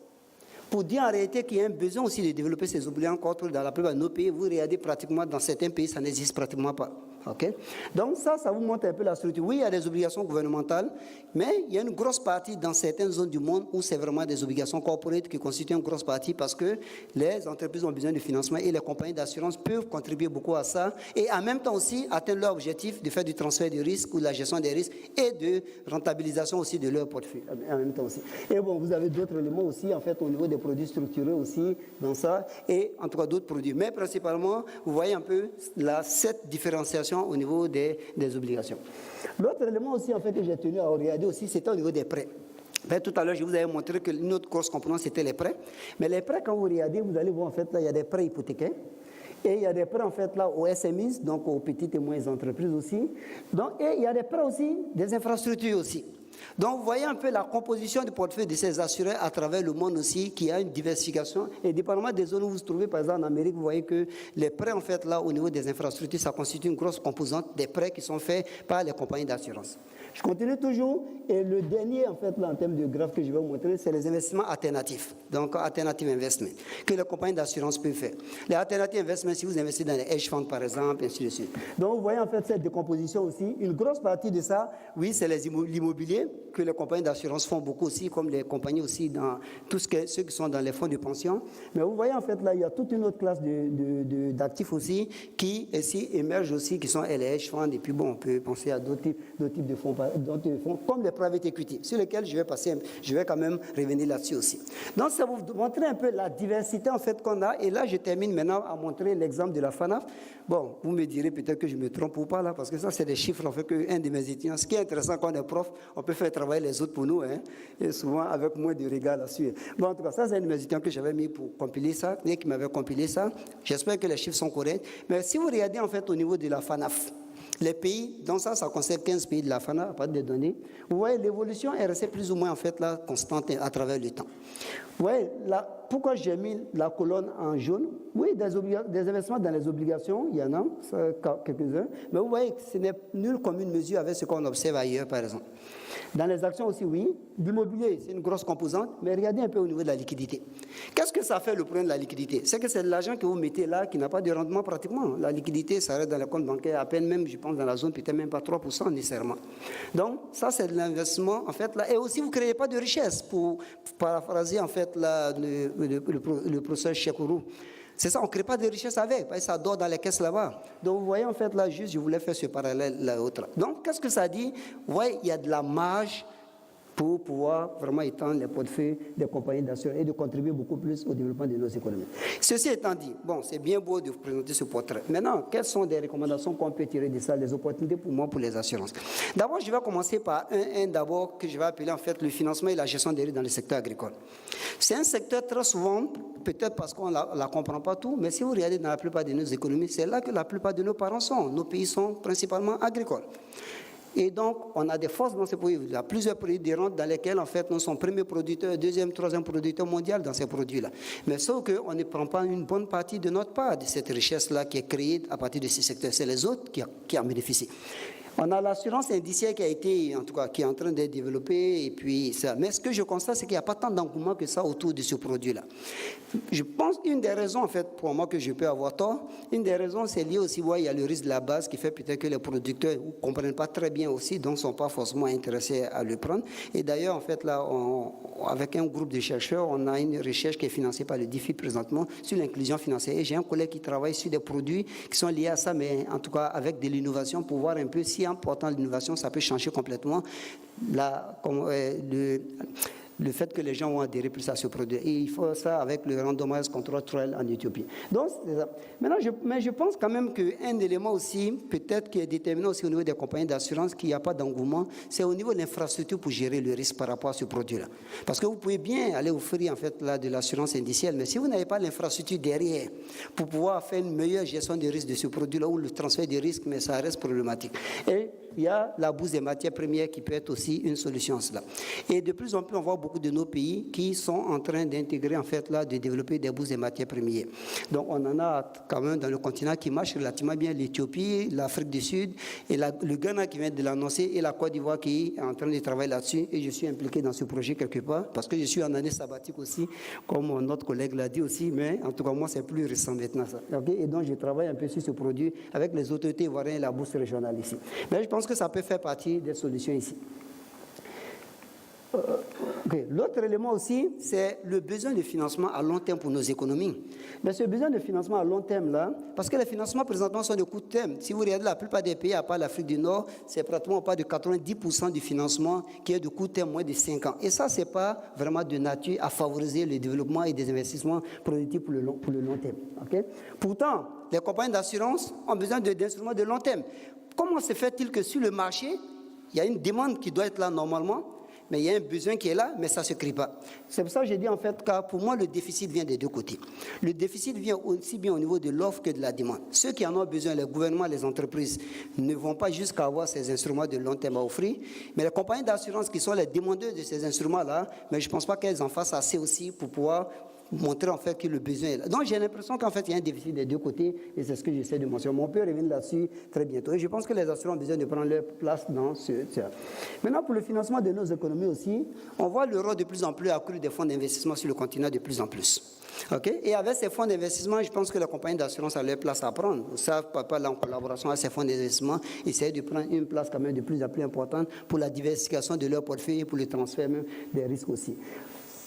[SPEAKER 4] Pour dire en réalité qu'il y a un besoin aussi de développer ces obligations corporate dans la plupart de nos pays, vous regardez pratiquement dans certains pays, ça n'existe pratiquement pas. Okay? Donc ça vous montre un peu la structure. Oui, il y a des obligations gouvernementales, mais il y a une grosse partie dans certaines zones du monde où c'est vraiment des obligations corporate qui constituent une grosse partie parce que les entreprises ont besoin de financement et les compagnies d'assurance peuvent contribuer beaucoup à ça et en même temps aussi atteindre leur objectif de faire du transfert de risques ou de la gestion des risques et de rentabilisation aussi de leur portefeuille en même temps aussi. Et bon, vous avez d'autres éléments aussi en fait au niveau des produits structurés aussi dans ça et en tout cas d'autres produits. Mais principalement, vous voyez un peu cette différenciation au niveau des obligations. L'autre élément aussi en fait que j'ai tenu à regarder aussi, c'était au niveau des prêts. Tout à l'heure, je vous avais montré que notre grosse composante, c'était les prêts. Mais les prêts, quand vous regardez, vous allez voir en fait là, il y a des prêts hypothécaires. Et il y a des prêts en fait là aux SMEs, donc aux petites et moyennes entreprises aussi. Donc, et il y a des prêts aussi, des infrastructures aussi. Donc, vous voyez un peu la composition du portefeuille de ces assurés à travers le monde aussi, qui a une diversification. Et dépendamment des zones où vous vous trouvez, par exemple en Amérique, vous voyez que les prêts, en fait, là, au niveau des infrastructures, ça constitue une grosse composante des prêts qui sont faits par les compagnies d'assurance. Je continue toujours. Et le dernier, en fait, là, en termes de graphe que je vais vous montrer, c'est les investissements alternatifs. Donc, alternative investment, que les compagnies d'assurance peuvent faire. Les alternative investment, si vous investissez dans les hedge funds, par exemple, ainsi de suite. Donc, vous voyez, en fait, cette décomposition aussi. Une grosse partie de ça, oui, c'est l'immobilier, que les compagnies d'assurance font beaucoup aussi, comme les compagnies aussi dans tout ceux qui sont dans les fonds de pension. Mais vous voyez, en fait, là, il y a toute une autre classe d'actifs aussi qui ici émergent aussi, qui sont les hedge funds. Et puis, bon, on peut penser à d'autres types de fonds, comme les private equity, sur lesquels je vais quand même revenir là-dessus aussi. Donc, ça vous montrer un peu la diversité, en fait, qu'on a. Et là, je termine maintenant à montrer l'exemple de la FANAF. Bon, vous me direz peut-être que je me trompe ou pas là, parce que ça, c'est des chiffres, en fait, qu'un de mes étudiants. Ce qui est intéressant quand on est prof, on peut faire travailler les autres pour nous, hein, et souvent avec moins de regard là-dessus. Bon, en tout cas, ça, c'est un de mes étudiants que j'avais mis pour compiler ça, et qui m'avait compilé ça. J'espère que les chiffres sont corrects. Mais si vous regardez, en fait, au niveau de la FANAF, les pays, donc ça concerne 15 pays de la FANA, à partir des données. Vous voyez, l'évolution est restée plus ou moins, en fait, là, constante à travers le temps. Vous voyez, là, pourquoi j'ai mis la colonne en jaune? Oui, des investissements dans les obligations, il y en a, quelques-uns. Mais vous voyez que ce n'est nulle commune mesure avec ce qu'on observe ailleurs, par exemple. Dans les actions aussi, oui. L'immobilier, c'est une grosse composante, mais regardez un peu au niveau de la liquidité. Qu'est-ce que ça fait, le problème de la liquidité? C'est que c'est de l'argent que vous mettez là qui n'a pas de rendement pratiquement. La liquidité, ça reste dans les comptes bancaires à peine, même, je pense, dans la zone, peut-être même pas 3% nécessairement. Donc, ça, c'est de l'investissement, en fait, là. Et aussi, vous ne créez pas de richesse, pour paraphraser, en fait, là, le professeur Chekourou. C'est ça, on ne crée pas de richesse avec, parce que ça dort dans les caisses là-bas. Donc, vous voyez, en fait, là, juste, je voulais faire ce parallèle là-autre. Donc, qu'est-ce que ça dit? Vous voyez, il y a de la marge pour pouvoir vraiment étendre les portefeuilles des compagnies d'assurance et de contribuer beaucoup plus au développement de nos économies. Ceci étant dit, bon, c'est bien beau de vous présenter ce portrait. Maintenant, quelles sont des recommandations qu'on peut tirer de ça, les opportunités pour moi, pour les assurances? D'abord, je vais commencer par d'abord, que je vais appeler en fait le financement et la gestion des risques dans le secteur agricole. C'est un secteur très souvent, peut-être parce qu'on ne la comprend pas tout, mais si vous regardez dans la plupart de nos économies, c'est là que la plupart de nos parents sont. Nos pays sont principalement agricoles. Et donc, on a des forces dans ces pays. Il y a plusieurs pays dans lesquels, en fait, nous sommes premiers producteurs, deuxième, troisième producteur mondial dans ces produits-là. Mais sauf qu'on ne prend pas une bonne partie de notre part de cette richesse-là qui est créée à partir de ces secteurs. C'est les autres qui en bénéficient. On a l'assurance indiciaire qui a été, en tout cas, qui est en train d'être développée, et puis ça. Mais ce que je constate, c'est qu'il n'y a pas tant d'engouement que ça autour de ce produit-là. Je pense qu'une des raisons, en fait, pour moi, que je peux avoir tort, une des raisons, c'est lié aussi, il y a le risque de la base qui fait peut-être que les producteurs ne comprennent pas très bien aussi, donc ne sont pas forcément intéressés à le prendre. Et d'ailleurs, en fait, là, avec un groupe de chercheurs, on a une recherche qui est financée par le DFI présentement sur l'inclusion financière. Et j'ai un collègue qui travaille sur des produits qui sont liés à ça, mais en tout cas avec de l'innovation pour voir un peu si en portant l'innovation, ça peut changer complètement le fait que les gens vont adhérer plus à ce produit. Et il faut ça avec le randomized control trial en Éthiopie. Donc, c'est ça. Maintenant, je pense quand même qu'un élément aussi, peut-être qui est déterminant aussi au niveau des compagnies d'assurance, qu'il n'y a pas d'engouement, c'est au niveau de l'infrastructure pour gérer le risque par rapport à ce produit-là. Parce que vous pouvez bien aller offrir en fait là de l'assurance indicielle, mais si vous n'avez pas l'infrastructure derrière pour pouvoir faire une meilleure gestion des risques de ce produit-là ou le transfert des risques, mais ça reste problématique. Et il y a la bourse des matières premières qui peut être aussi une solution à cela. Et de plus en plus, on voit beaucoup de nos pays qui sont en train d'intégrer, en fait, là, de développer des bourses des matières premières. Donc, on en a quand même dans le continent qui marche relativement bien, l'Éthiopie, l'Afrique du Sud, et le Ghana qui vient de l'annoncer, et la Côte d'Ivoire qui est en train de travailler là-dessus. Et je suis impliqué dans ce projet quelque part, parce que je suis en année sabbatique aussi, comme notre collègue l'a dit aussi, mais en tout cas, moi, c'est plus récent maintenant, ça. Okay? Et donc, je travaille un peu sur ce produit avec les autorités ivoiriennes et la bourse régionale ici. Mais je pense que ça peut faire partie des solutions ici. L'autre élément aussi, c'est le besoin de financement à long terme pour nos économies. Mais ce besoin de financement à long terme là, parce que les financements présentement sont de court terme. Si vous regardez la plupart des pays, à part l'Afrique du Nord, c'est pratiquement pas de 90% du financement qui est de court terme, moins de 5 ans. Et ça, c'est pas vraiment de nature à favoriser le développement et des investissements productifs pour le long terme. Okay? Pourtant, les compagnies d'assurance ont besoin d'instruments de long terme. Comment se fait-il que sur le marché, il y a une demande qui doit être là normalement, mais il y a un besoin qui est là, mais ça ne se crée pas. C'est pour ça que j'ai dit en fait que pour moi, le déficit vient des deux côtés. Le déficit vient aussi bien au niveau de l'offre que de la demande. Ceux qui en ont besoin, les gouvernements, les entreprises, ne vont pas jusqu'à avoir ces instruments de long terme à offrir, mais les compagnies d'assurance qui sont les demandeurs de ces instruments-là, mais je ne pense pas qu'elles en fassent assez aussi pour pouvoir montrer en fait que le besoin est là. Donc j'ai l'impression qu'en fait il y a un déficit des deux côtés et c'est ce que j'essaie de mentionner. On peut revenir là-dessus très bientôt. Et je pense que les assureurs ont besoin de prendre leur place dans ce. Maintenant pour le financement de nos économies aussi, on voit le rôle de plus en plus accru des fonds d'investissement sur le continent de plus en plus. Okay? Et avec ces fonds d'investissement, je pense que la compagnie d'assurance a leur place à prendre. Ça, pas là en collaboration avec ces fonds d'investissement, essayer de prendre une place quand même de plus en plus importante pour la diversification de leur portefeuille et pour le transfert même des risques aussi.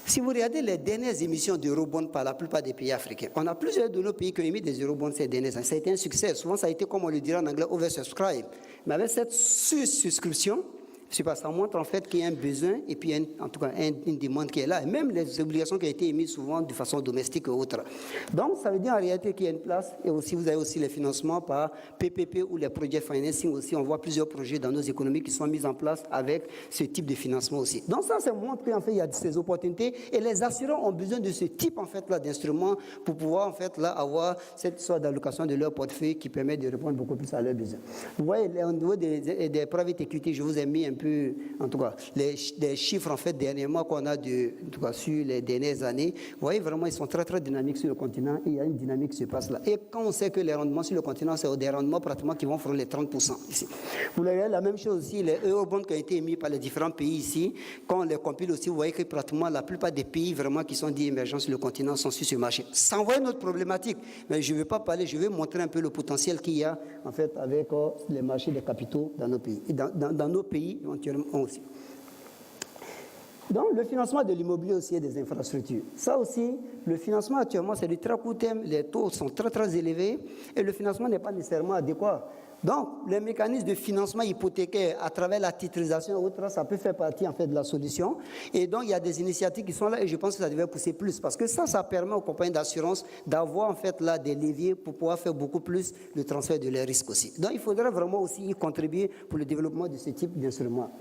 [SPEAKER 4] Si vous regardez les dernières émissions d'eurobonds par la plupart des pays africains, on a plusieurs de nos pays qui ont émis des eurobonds ces dernières années. Ça a été un succès. Souvent, ça a été, comme on le dirait en anglais, oversubscribed. Mais avec cette souscription, ça montre en fait qu'il y a un besoin et puis en tout cas une demande qui est là. Et même les obligations qui ont été émises souvent de façon domestique ou autre. Donc ça veut dire en réalité qu'il y a une place. Et aussi vous avez aussi les financements par PPP ou les project financing aussi. On voit plusieurs projets dans nos économies qui sont mis en place avec ce type de financement aussi. Donc ça montre qu'en fait il y a ces opportunités et les assureurs ont besoin de ce type en fait là d'instruments pour pouvoir en fait là avoir cette sorte d'allocation de leur portefeuille qui permet de répondre beaucoup plus à leurs besoins. Vous voyez au niveau des private equity, je vous ai mis un peu, en tout cas, les chiffres en fait dernièrement qu'on a en tout cas, sur les dernières années. Vous voyez vraiment, ils sont très très dynamiques sur le continent et il y a une dynamique qui se passe là. Et quand on sait que les rendements sur le continent, c'est des rendements pratiquement qui vont faire les 30% ici. Vous voyez la même chose aussi, les eurobonds qui ont été émis par les différents pays ici, quand on les compile aussi, vous voyez que pratiquement la plupart des pays vraiment qui sont dits émergents sur le continent sont sur ce marché. Ça envoie notre problématique, mais je ne vais pas parler, je vais montrer un peu le potentiel qu'il y a en fait avec les marchés des capitaux dans nos pays. Et dans nos pays, aussi. Donc, le financement de l'immobilier aussi et des infrastructures. Ça aussi, le financement actuellement, c'est du très court terme, les taux sont très très élevés et le financement n'est pas nécessairement adéquat. Donc, les mécanismes de financement hypothécaire à travers la titrisation et autres, ça peut faire partie en fait de la solution. Et donc, il y a des initiatives qui sont là et je pense que ça devrait pousser plus parce que ça permet aux compagnies d'assurance d'avoir en fait là des leviers pour pouvoir faire beaucoup plus le transfert de leurs risques aussi. Donc, il faudrait vraiment aussi y contribuer pour le développement de ce type d'instruments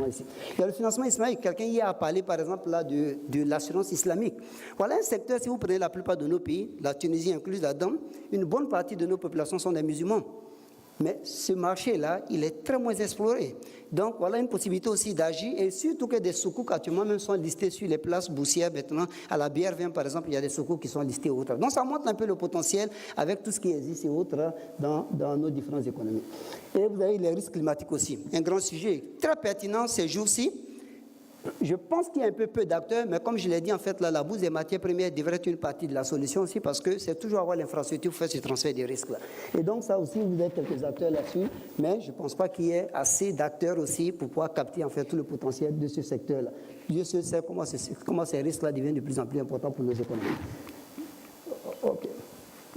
[SPEAKER 4] ici. Il y a le financement islamique. Quelqu'un hier a parlé par exemple là de l'assurance islamique. Voilà un secteur, si vous prenez la plupart de nos pays, la Tunisie incluse là-dedans, une bonne partie de nos populations sont des musulmans. Mais ce marché-là, il est très moins exploré. Donc, voilà une possibilité aussi d'agir. Et surtout que des soukouk actuellement même sont listés sur les places boursières maintenant. À la BR20, par exemple, il y a des soukouk qui sont listés et autres. Donc, ça montre un peu le potentiel avec tout ce qui existe et autres dans nos différentes économies. Et vous avez les risques climatiques aussi. Un grand sujet très pertinent ces jours-ci. Je pense qu'il y a un peu d'acteurs, mais comme je l'ai dit, en fait, là, la bourse des matières premières devrait être une partie de la solution aussi parce que c'est toujours avoir l'infrastructure pour faire ce transfert de risques-là. Et donc, ça aussi, vous avez quelques acteurs là-dessus, mais je ne pense pas qu'il y ait assez d'acteurs aussi pour pouvoir capter, en fait, tout le potentiel de ce secteur-là. Dieu seul sait comment ces risques-là deviennent de plus en plus importants pour nos économies. OK.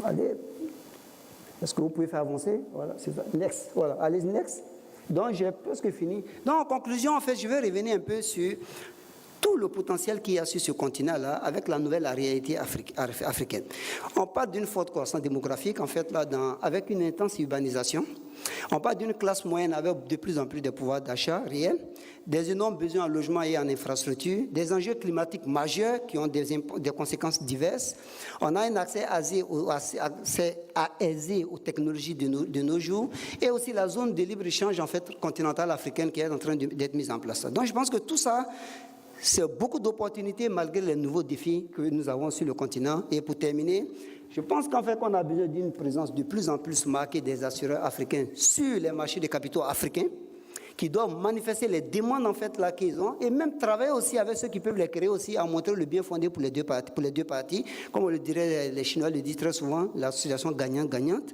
[SPEAKER 4] Allez. Est-ce que vous pouvez faire avancer? Voilà, c'est ça. Next. Voilà. Allez, next. Donc, j'ai presque fini. Donc, en conclusion, en fait, je vais revenir un peu sur tout le potentiel qu'il y a sur ce continent-là avec la nouvelle réalité africaine. On parle d'une forte croissance démographique, en fait, là, avec une intense urbanisation. On parle d'une classe moyenne avec de plus en plus de pouvoir d'achat réel, des énormes besoins en logement et en infrastructure, des enjeux climatiques majeurs qui ont des conséquences diverses. On a un accès aisé aux technologies de nos jours et aussi la zone de libre-échange en fait, continentale africaine qui est en train d'être mise en place. Donc je pense que tout ça, c'est beaucoup d'opportunités malgré les nouveaux défis que nous avons sur le continent. Et pour terminer, je pense qu'en fait, on a besoin d'une présence de plus en plus marquée des assureurs africains sur les marchés de capitaux africains, qui doivent manifester les demandes en fait là qu'ils ont et même travailler aussi avec ceux qui peuvent les créer aussi à montrer le bien fondé pour les deux parties. Comme le diraient les Chinois le disent très souvent, l'association gagnant-gagnante.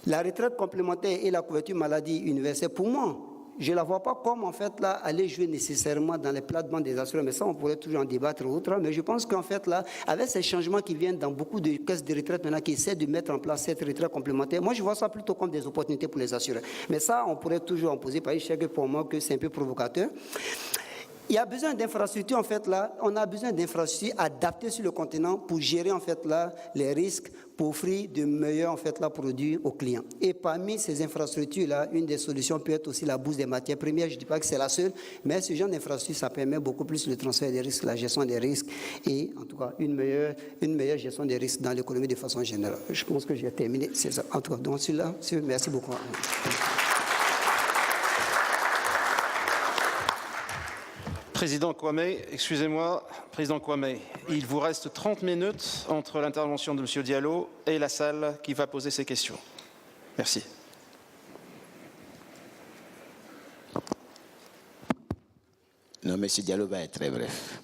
[SPEAKER 4] La retraite complémentaire et la couverture maladie universelle, pour moi, je ne la vois pas comme, en fait, là, aller jouer nécessairement dans les plates-bandes des assureurs, mais ça, on pourrait toujours en débattre autre. Mais je pense qu'en fait, là, avec ces changements qui viennent dans beaucoup de caisses de retraite maintenant, qui essaient de mettre en place cette retraite complémentaire, moi, je vois ça plutôt comme des opportunités pour les assureurs. Mais ça, on pourrait toujours en poser, parce que je sais que pour moi, que c'est un peu provocateur. Il y a besoin d'infrastructures, en fait, là, on a besoin d'infrastructures adaptées sur le continent pour gérer, en fait, là, les risques, pour offrir de meilleurs, en fait, là, produits aux clients. Et parmi ces infrastructures-là, une des solutions peut être aussi la bourse des matières premières. Je ne dis pas que c'est la seule, mais ce genre d'infrastructure, ça permet beaucoup plus le transfert des risques, la gestion des risques et, en tout cas, une meilleure gestion des risques dans l'économie de façon générale. Je pense que j'ai terminé. C'est ça. En tout cas, donc, celui-là, merci beaucoup.
[SPEAKER 1] Président Kwame, excusez-moi, Président Kwame, il vous reste 30 minutes entre l'intervention de M. Diallo et la salle qui va poser ses questions. Merci.
[SPEAKER 3] Non, M. Diallo va être très bref.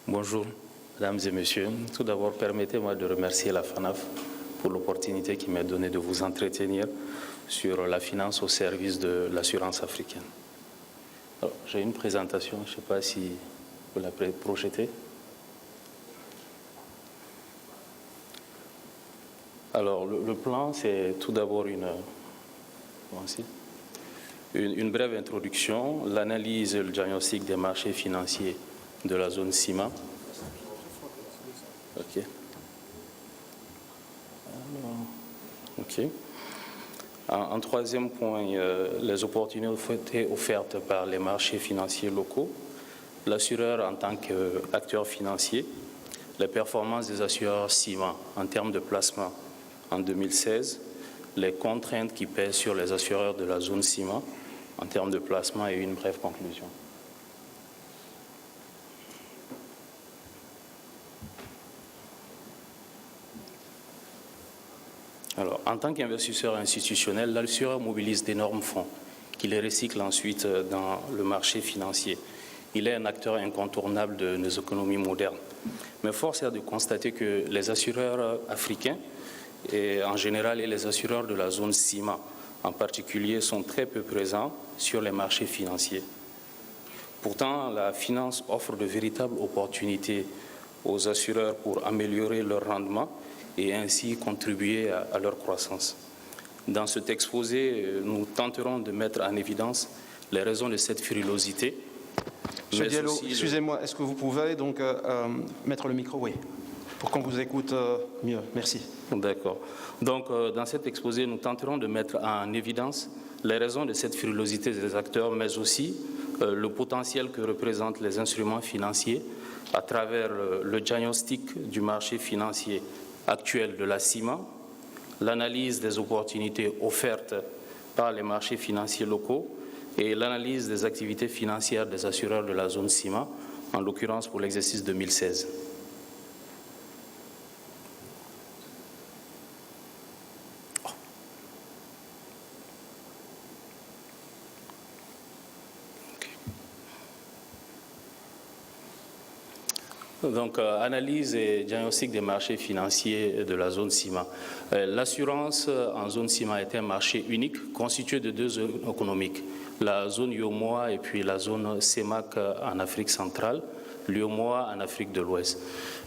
[SPEAKER 5] Bonjour. Mesdames et messieurs, tout d'abord, permettez-moi de remercier la FANAF pour l'opportunité qui m'est donnée de vous entretenir sur la finance au service de l'assurance africaine. J'ai une présentation, je ne sais pas si vous la projetez. Alors, le plan, c'est tout d'abord une brève introduction, l'analyse et le diagnostic des marchés financiers de la zone CIMA. OK. En troisième point, les opportunités offertes par les marchés financiers locaux, l'assureur en tant qu'acteur financier, les performances des assureurs CIMA en termes de placement en 2016, les contraintes qui pèsent sur les assureurs de la zone CIMA en termes de placement et une brève conclusion. Alors, en tant qu'investisseur institutionnel, l'assureur mobilise d'énormes fonds qu'il les recycle ensuite dans le marché financier. Il est un acteur incontournable de nos économies modernes. Mais force est de constater que les assureurs africains, et en général, et les assureurs de la zone CIMA en particulier, sont très peu présents sur les marchés financiers. Pourtant, la finance offre de véritables opportunités aux assureurs pour améliorer leur rendement et ainsi contribuer à leur croissance. Dans cet exposé, nous tenterons de mettre en évidence les raisons de cette frilosité.
[SPEAKER 1] Monsieur Diallo, excusez-moi, est-ce que vous pouvez donc mettre le micro? Oui, pour qu'on vous écoute mieux. Merci.
[SPEAKER 5] D'accord. Donc, dans cet exposé, nous tenterons de mettre en évidence les raisons de cette frilosité des acteurs, mais aussi le potentiel que représentent les instruments financiers à travers le diagnostic du marché financier actuel de la CIMA, l'analyse des opportunités offertes par les marchés financiers locaux et l'analyse des activités financières des assureurs de la zone CIMA, en l'occurrence pour l'exercice 2016. Donc, analyse et diagnostic des marchés financiers de la zone CIMA. L'assurance en zone CIMA est un marché unique constitué de deux zones économiques, la zone IOMOA et puis la zone CEMAC en Afrique centrale, l'UEMOA en Afrique de l'Ouest.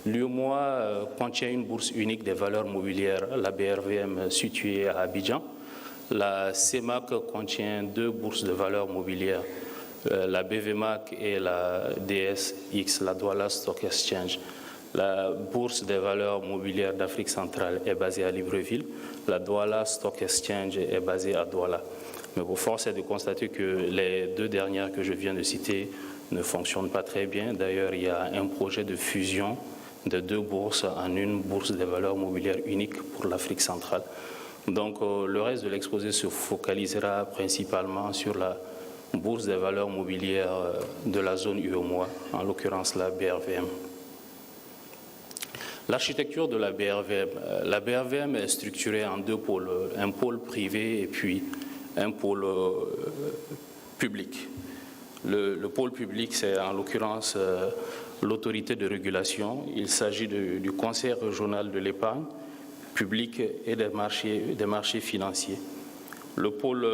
[SPEAKER 5] L'UEMOA contient une bourse unique des valeurs mobilières, la BRVM située à Abidjan. La CEMAC contient 2 bourses de valeurs mobilières, la BVMAC et la DSX, la Douala Stock Exchange. La bourse des valeurs mobilières d'Afrique centrale est basée à Libreville. La Douala Stock Exchange est basée à Douala. Mais pour force est de constater que les 2 dernières que je viens de citer ne fonctionnent pas très bien. D'ailleurs, il y a un projet de fusion de 2 bourses en une bourse des valeurs mobilières unique pour l'Afrique centrale. Donc, le reste de l'exposé se focalisera principalement sur la bourse des valeurs mobilières de la zone UEMOA, en l'occurrence la BRVM. L'architecture de la BRVM est structurée en 2 pôles, un pôle privé et puis un pôle public. Le pôle public, c'est en l'occurrence l'autorité de régulation. Il s'agit du Conseil régional de l'épargne publique et des marchés financiers. Le pôle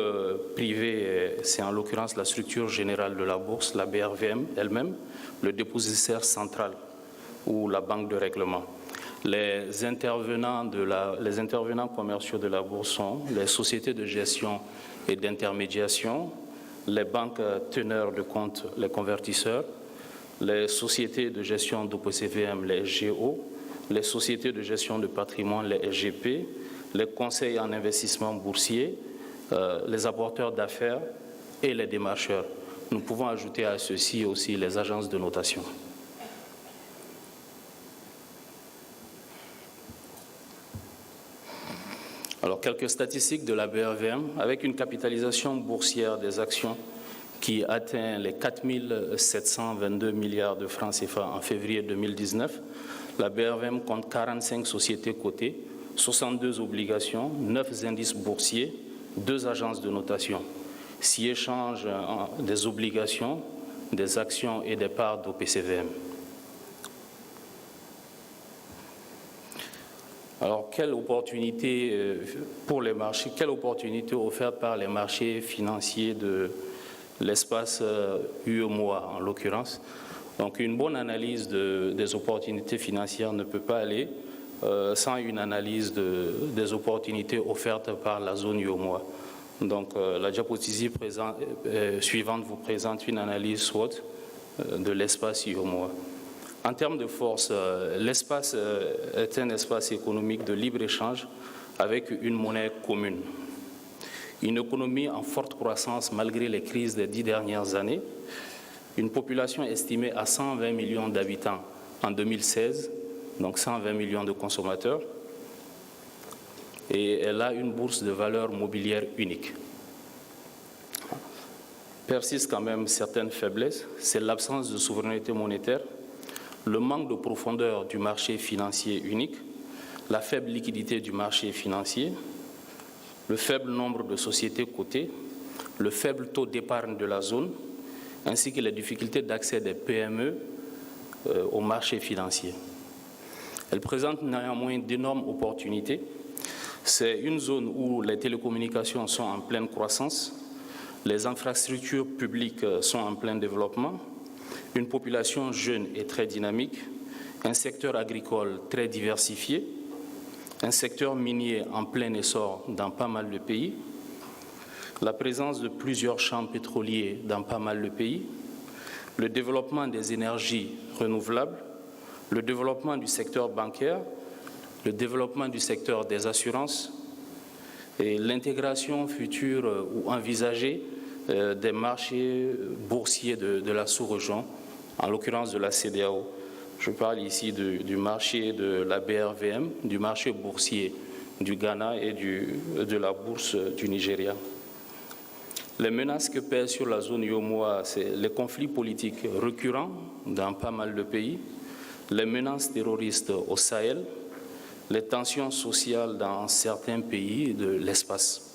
[SPEAKER 5] privé, c'est en l'occurrence la structure générale de la bourse, la BRVM elle-même, le dépositaire central ou la banque de règlement. Les intervenants commerciaux de la bourse sont les sociétés de gestion et d'intermédiation, les banques teneurs de compte, les convertisseurs, les sociétés de gestion d'OPCVM, les SGO, les sociétés de gestion de patrimoine, les SGP, les conseils en investissement boursier, les apporteurs d'affaires et les démarcheurs. Nous pouvons ajouter à ceci aussi les agences de notation. Alors, quelques statistiques de la BRVM, avec une capitalisation boursière des actions qui atteint les 4 722 milliards de francs CFA en février 2019. La BRVM compte 45 sociétés cotées, 62 obligations, 9 indices boursiers, 2 agences de notation. S'y échangent des obligations, des actions et des parts d'OPCVM. Alors, quelle opportunité pour les marchés, quelle opportunité offerte par les marchés financiers de l'espace UEMOA en l'occurrence. Donc, une bonne analyse des opportunités financières ne peut pas aller sans une analyse des opportunités offertes par la zone UEMOA. Donc, la diapositive suivante vous présente une analyse SWOT de l'espace UEMOA. En termes de force, l'espace est un espace économique de libre-échange avec une monnaie commune. Une économie en forte croissance malgré les crises des 10 dernières années, une population estimée à 120 millions d'habitants en 2016, donc 120 millions de consommateurs, et elle a une bourse de valeurs mobilières unique. Persistent quand même certaines faiblesses, c'est l'absence de souveraineté monétaire, le manque de profondeur du marché financier unique, la faible liquidité du marché financier, le faible nombre de sociétés cotées, le faible taux d'épargne de la zone, ainsi que les difficultés d'accès des PME au marché financier. Elle présente néanmoins d'énormes opportunités. C'est une zone où les télécommunications sont en pleine croissance, les infrastructures publiques sont en plein développement, une population jeune et très dynamique, un secteur agricole très diversifié, un secteur minier en plein essor dans pas mal de pays, la présence de plusieurs champs pétroliers dans pas mal de pays, le développement des énergies renouvelables, le développement du secteur bancaire, le développement du secteur des assurances et l'intégration future ou envisagée des marchés boursiers de la sous-région, en l'occurrence de la CEDEAO. Je parle ici du marché de la BRVM, du marché boursier du Ghana et de la bourse du Nigeria. Les menaces que pèsent sur la zone UEMOA, c'est les conflits politiques récurrents dans pas mal de pays, les menaces terroristes au Sahel, les tensions sociales dans certains pays de l'espace.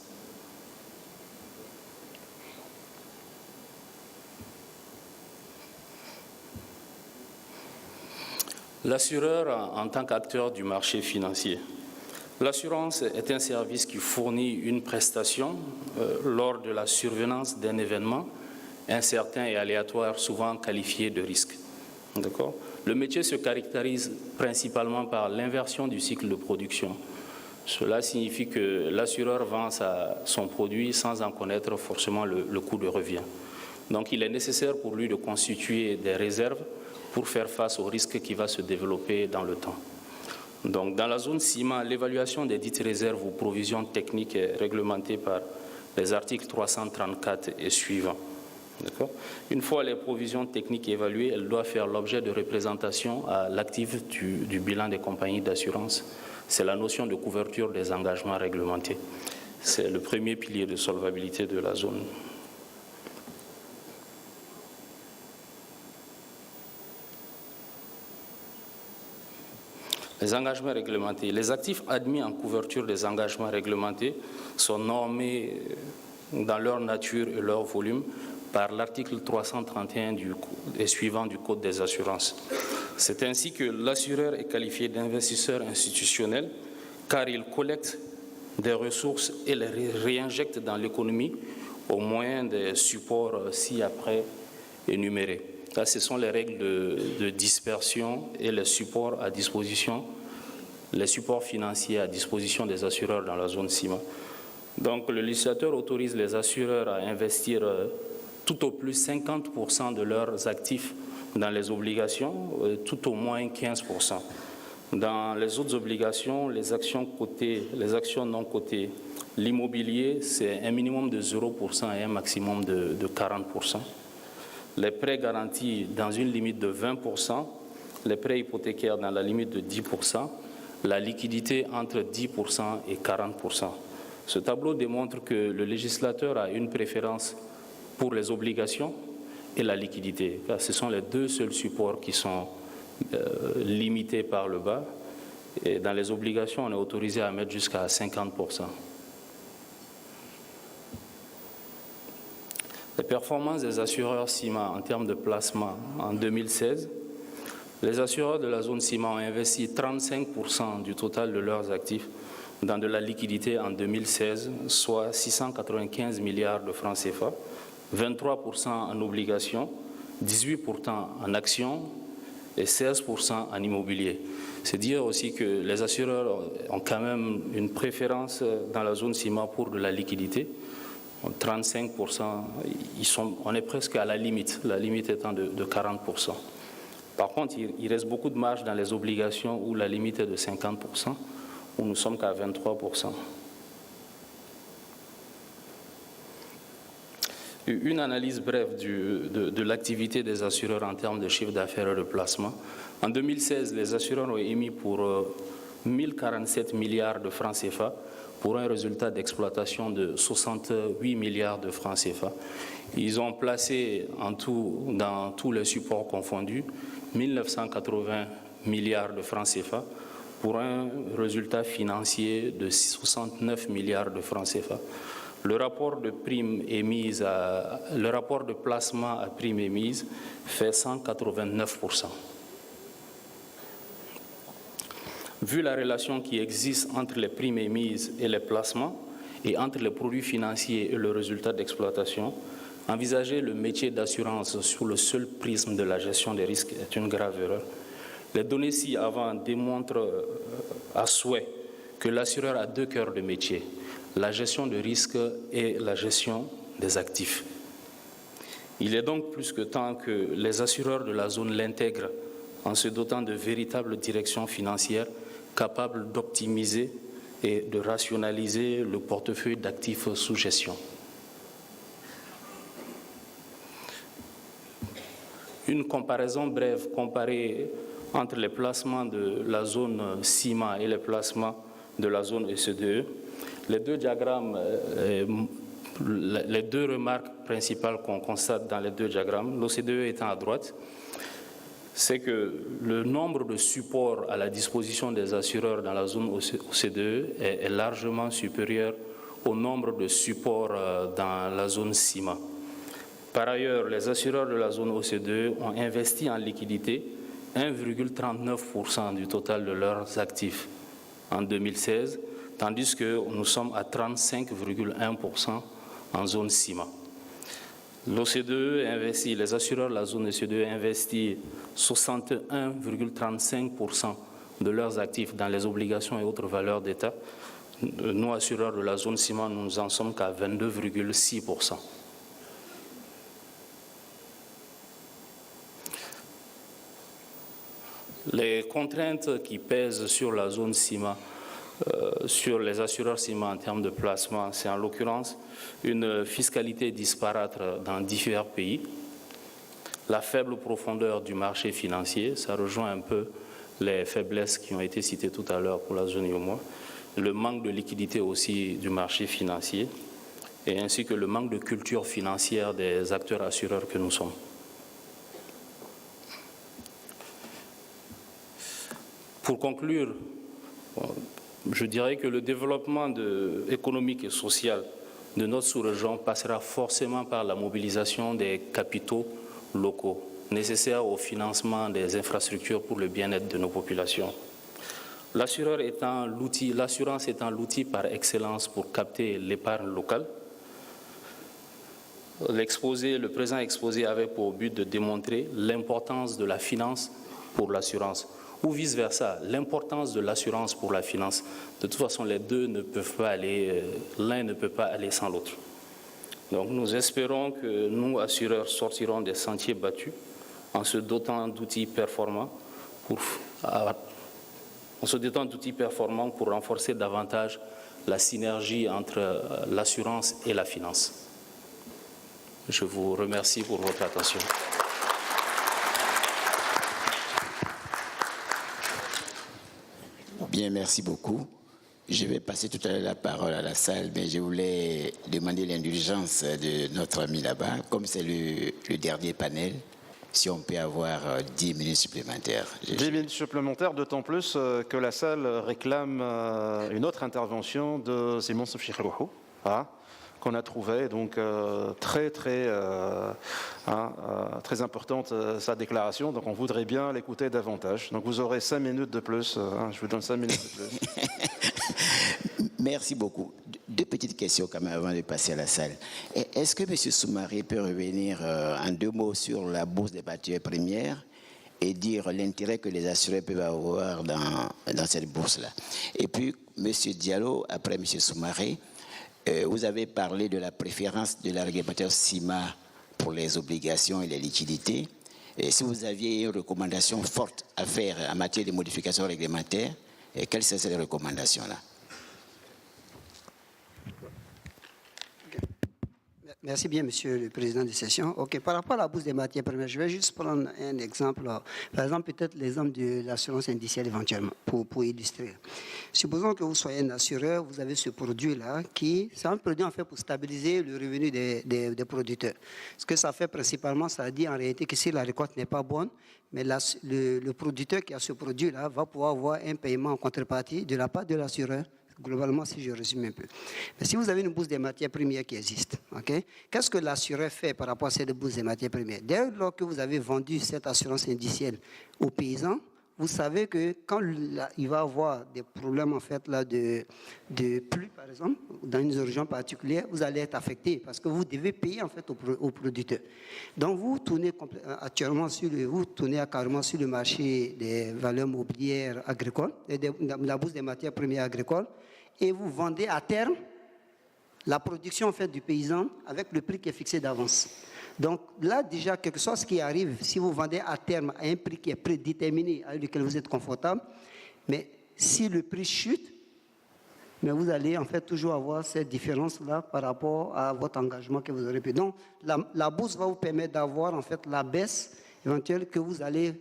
[SPEAKER 5] L'assureur en tant qu'acteur du marché financier. L'assurance est un service qui fournit une prestation lors de la survenance d'un événement incertain et aléatoire, souvent qualifié de risque. D'accord ? Le métier se caractérise principalement par l'inversion du cycle de production. Cela signifie que l'assureur vend son produit sans en connaître forcément le coût de revient. Donc il est nécessaire pour lui de constituer des réserves pour faire face au risque qui va se développer dans le temps. Donc dans la zone CIMA, l'évaluation des dites réserves ou provisions techniques est réglementée par les articles 334 et suivants. Une fois les provisions techniques évaluées, elles doivent faire l'objet de représentation à l'actif du bilan des compagnies d'assurance. C'est la notion de couverture des engagements réglementés. C'est le premier pilier de solvabilité de la zone. Les engagements réglementés. Les actifs admis en couverture des engagements réglementés sont normés dans leur nature et leur volume par l'article 331 et suivant du Code des assurances. C'est ainsi que l'assureur est qualifié d'investisseur institutionnel car il collecte des ressources et les réinjecte dans l'économie au moyen des supports ci-après énumérés. Là, ce sont les règles de dispersion et les supports à disposition, les supports financiers à disposition des assureurs dans la zone CIMA. Donc, le législateur autorise les assureurs à investir tout au plus 50% de leurs actifs dans les obligations, tout au moins 15%. Dans les autres obligations, les actions cotées, les actions non cotées, l'immobilier, c'est un minimum de 0% et un maximum de 40%. Les prêts garantis dans une limite de 20%, les prêts hypothécaires dans la limite de 10%, la liquidité entre 10% et 40%. Ce tableau démontre que le législateur a une préférence pour les obligations et la liquidité. Car ce sont les deux seuls supports qui sont limités par le bas. Et dans les obligations, on est autorisé à mettre jusqu'à 50%. Les performances des assureurs CIMA en termes de placement en 2016, les assureurs de la zone CIMA ont investi 35% du total de leurs actifs dans de la liquidité en 2016, soit 695 milliards de francs CFA, 23% en obligations, 18% en actions et 16% en immobilier. C'est dire aussi que les assureurs ont quand même une préférence dans la zone CIMA pour de la liquidité. 35%, on est presque à la limite étant de 40%. Par contre, il reste beaucoup de marge dans les obligations où la limite est de 50%, où nous sommes qu'à 23%. Une analyse brève de l'activité des assureurs en termes de chiffre d'affaires et de placement. En 2016, les assureurs ont émis pour 1047 milliards de francs CFA pour un résultat d'exploitation de 68 milliards de francs CFA. Ils ont placé en tout, dans tous les supports confondus, 1980 milliards de francs CFA pour un résultat financier de 69 milliards de francs CFA. Le rapport de placement à prime émise fait 189%. Vu la relation qui existe entre les primes émises et les placements et entre les produits financiers et le résultat d'exploitation, envisager le métier d'assurance sous le seul prisme de la gestion des risques est une grave erreur. Les données ci-avant démontrent à souhait que l'assureur a deux cœurs de métier, la gestion de risques et la gestion des actifs. Il est donc plus que temps que les assureurs de la zone l'intègrent en se dotant de véritables directions financières capables d'optimiser et de rationaliser le portefeuille d'actifs sous gestion. Une comparaison brève comparée entre les placements de la zone CIMA et les placements de la zone ECDE. Les deux diagrammes, les deux remarques principales qu'on constate dans les deux diagrammes, l'OCDE étant à droite, c'est que le nombre de supports à la disposition des assureurs dans la zone OCDE est largement supérieur au nombre de supports dans la zone CIMA. Par ailleurs, les assureurs de la zone OCDE ont investi en liquidité 1,39% du total de leurs actifs en 2016, tandis que nous sommes à 35,1% en zone CIMA. L'OCDE investit, les assureurs de la zone OCDE investissent 61,35% de leurs actifs dans les obligations et autres valeurs d'État. Nous, assureurs de la zone ciment, nous en sommes qu'à 22,6%. Les contraintes qui pèsent sur la zone ciment, sur les assureurs ciment en termes de placement, c'est en l'occurrence une fiscalité disparate dans différents pays, la faible profondeur du marché financier, ça rejoint un peu les faiblesses qui ont été citées tout à l'heure pour la zone IOMOA, le manque de liquidité aussi du marché financier, et ainsi que le manque de culture financière des acteurs assureurs que nous sommes. Pour conclure, je dirais que le développement économique et social de notre sous-région passera forcément par la mobilisation des capitaux locaux nécessaires au financement des infrastructures pour le bien-être de nos populations. L'assurance étant l'outil par excellence pour capter l'épargne locale, le présent exposé avait pour but de démontrer l'importance de la finance pour l'assurance, ou vice-versa, l'importance de l'assurance pour la finance. De toute façon, les deux ne peuvent pas aller, l'un ne peut pas aller sans l'autre. Donc nous espérons que nous, assureurs, sortirons des sentiers battus en se dotant d'outils performants pour renforcer davantage la synergie entre l'assurance et la finance. Je vous remercie pour votre attention.
[SPEAKER 3] Bien, merci beaucoup. Je vais passer tout à l'heure la parole à la salle, mais je voulais demander l'indulgence de notre ami là-bas, comme c'est le dernier panel, si on peut avoir 10 minutes supplémentaires.
[SPEAKER 1] 10 minutes supplémentaires, d'autant plus que la salle réclame une autre intervention de Simon Sofchikhrouhou, qu'on a trouvé donc très importante sa déclaration, donc on voudrait bien l'écouter davantage. Donc vous aurez 5 minutes de plus, je vous donne 5 minutes de plus.
[SPEAKER 3] Merci beaucoup. Deux petites questions quand même avant de passer à la salle. Est-ce que M. Soumaré peut revenir en 2 mots sur la bourse des matières premières et dire l'intérêt que les assurés peuvent avoir dans cette bourse-là? Et puis, M. Diallo, après M. Soumaré, vous avez parlé de la préférence de la réglementaire CIMA pour les obligations et les liquidités. Et si vous aviez une recommandation forte à faire en matière de modification réglementaire, quelles seraient ces recommandations-là?
[SPEAKER 4] Merci bien, Monsieur le Président de session. OK, par rapport à la bourse des matières premières, je vais juste prendre un exemple. Par exemple, peut-être l'exemple de l'assurance indicielle éventuellement, pour illustrer. Supposons que vous soyez un assureur, vous avez ce produit-là qui, c'est un produit en fait pour stabiliser le revenu des producteurs. Ce que ça fait principalement, ça dit en réalité que si la récolte n'est pas bonne, mais le producteur qui a ce produit-là va pouvoir avoir un paiement en contrepartie de la part de l'assureur. Globalement, si je résume un peu. Mais si vous avez une bourse des matières premières qui existe, okay, qu'est-ce que l'assureur fait par rapport à cette bourse des matières premières? Dès lors que vous avez vendu cette assurance indicielle aux paysans, vous savez que quand il va avoir des problèmes en fait, là, de pluie, par exemple, dans une région particulière, vous allez être affecté parce que vous devez payer en fait, aux producteurs. Donc, vous tournez actuellement vous tournez carrément sur le marché des valeurs mobilières agricoles, la bourse des matières premières agricoles, et vous vendez à terme la production en fait, du paysan avec le prix qui est fixé d'avance. Donc là, déjà, quelque chose qui arrive, si vous vendez à terme à un prix qui est prédéterminé, avec lequel vous êtes confortable, mais si le prix chute, mais vous allez en fait toujours avoir cette différence-là par rapport à votre engagement que vous aurez payé. Donc la bourse va vous permettre d'avoir en fait la baisse éventuelle que vous allez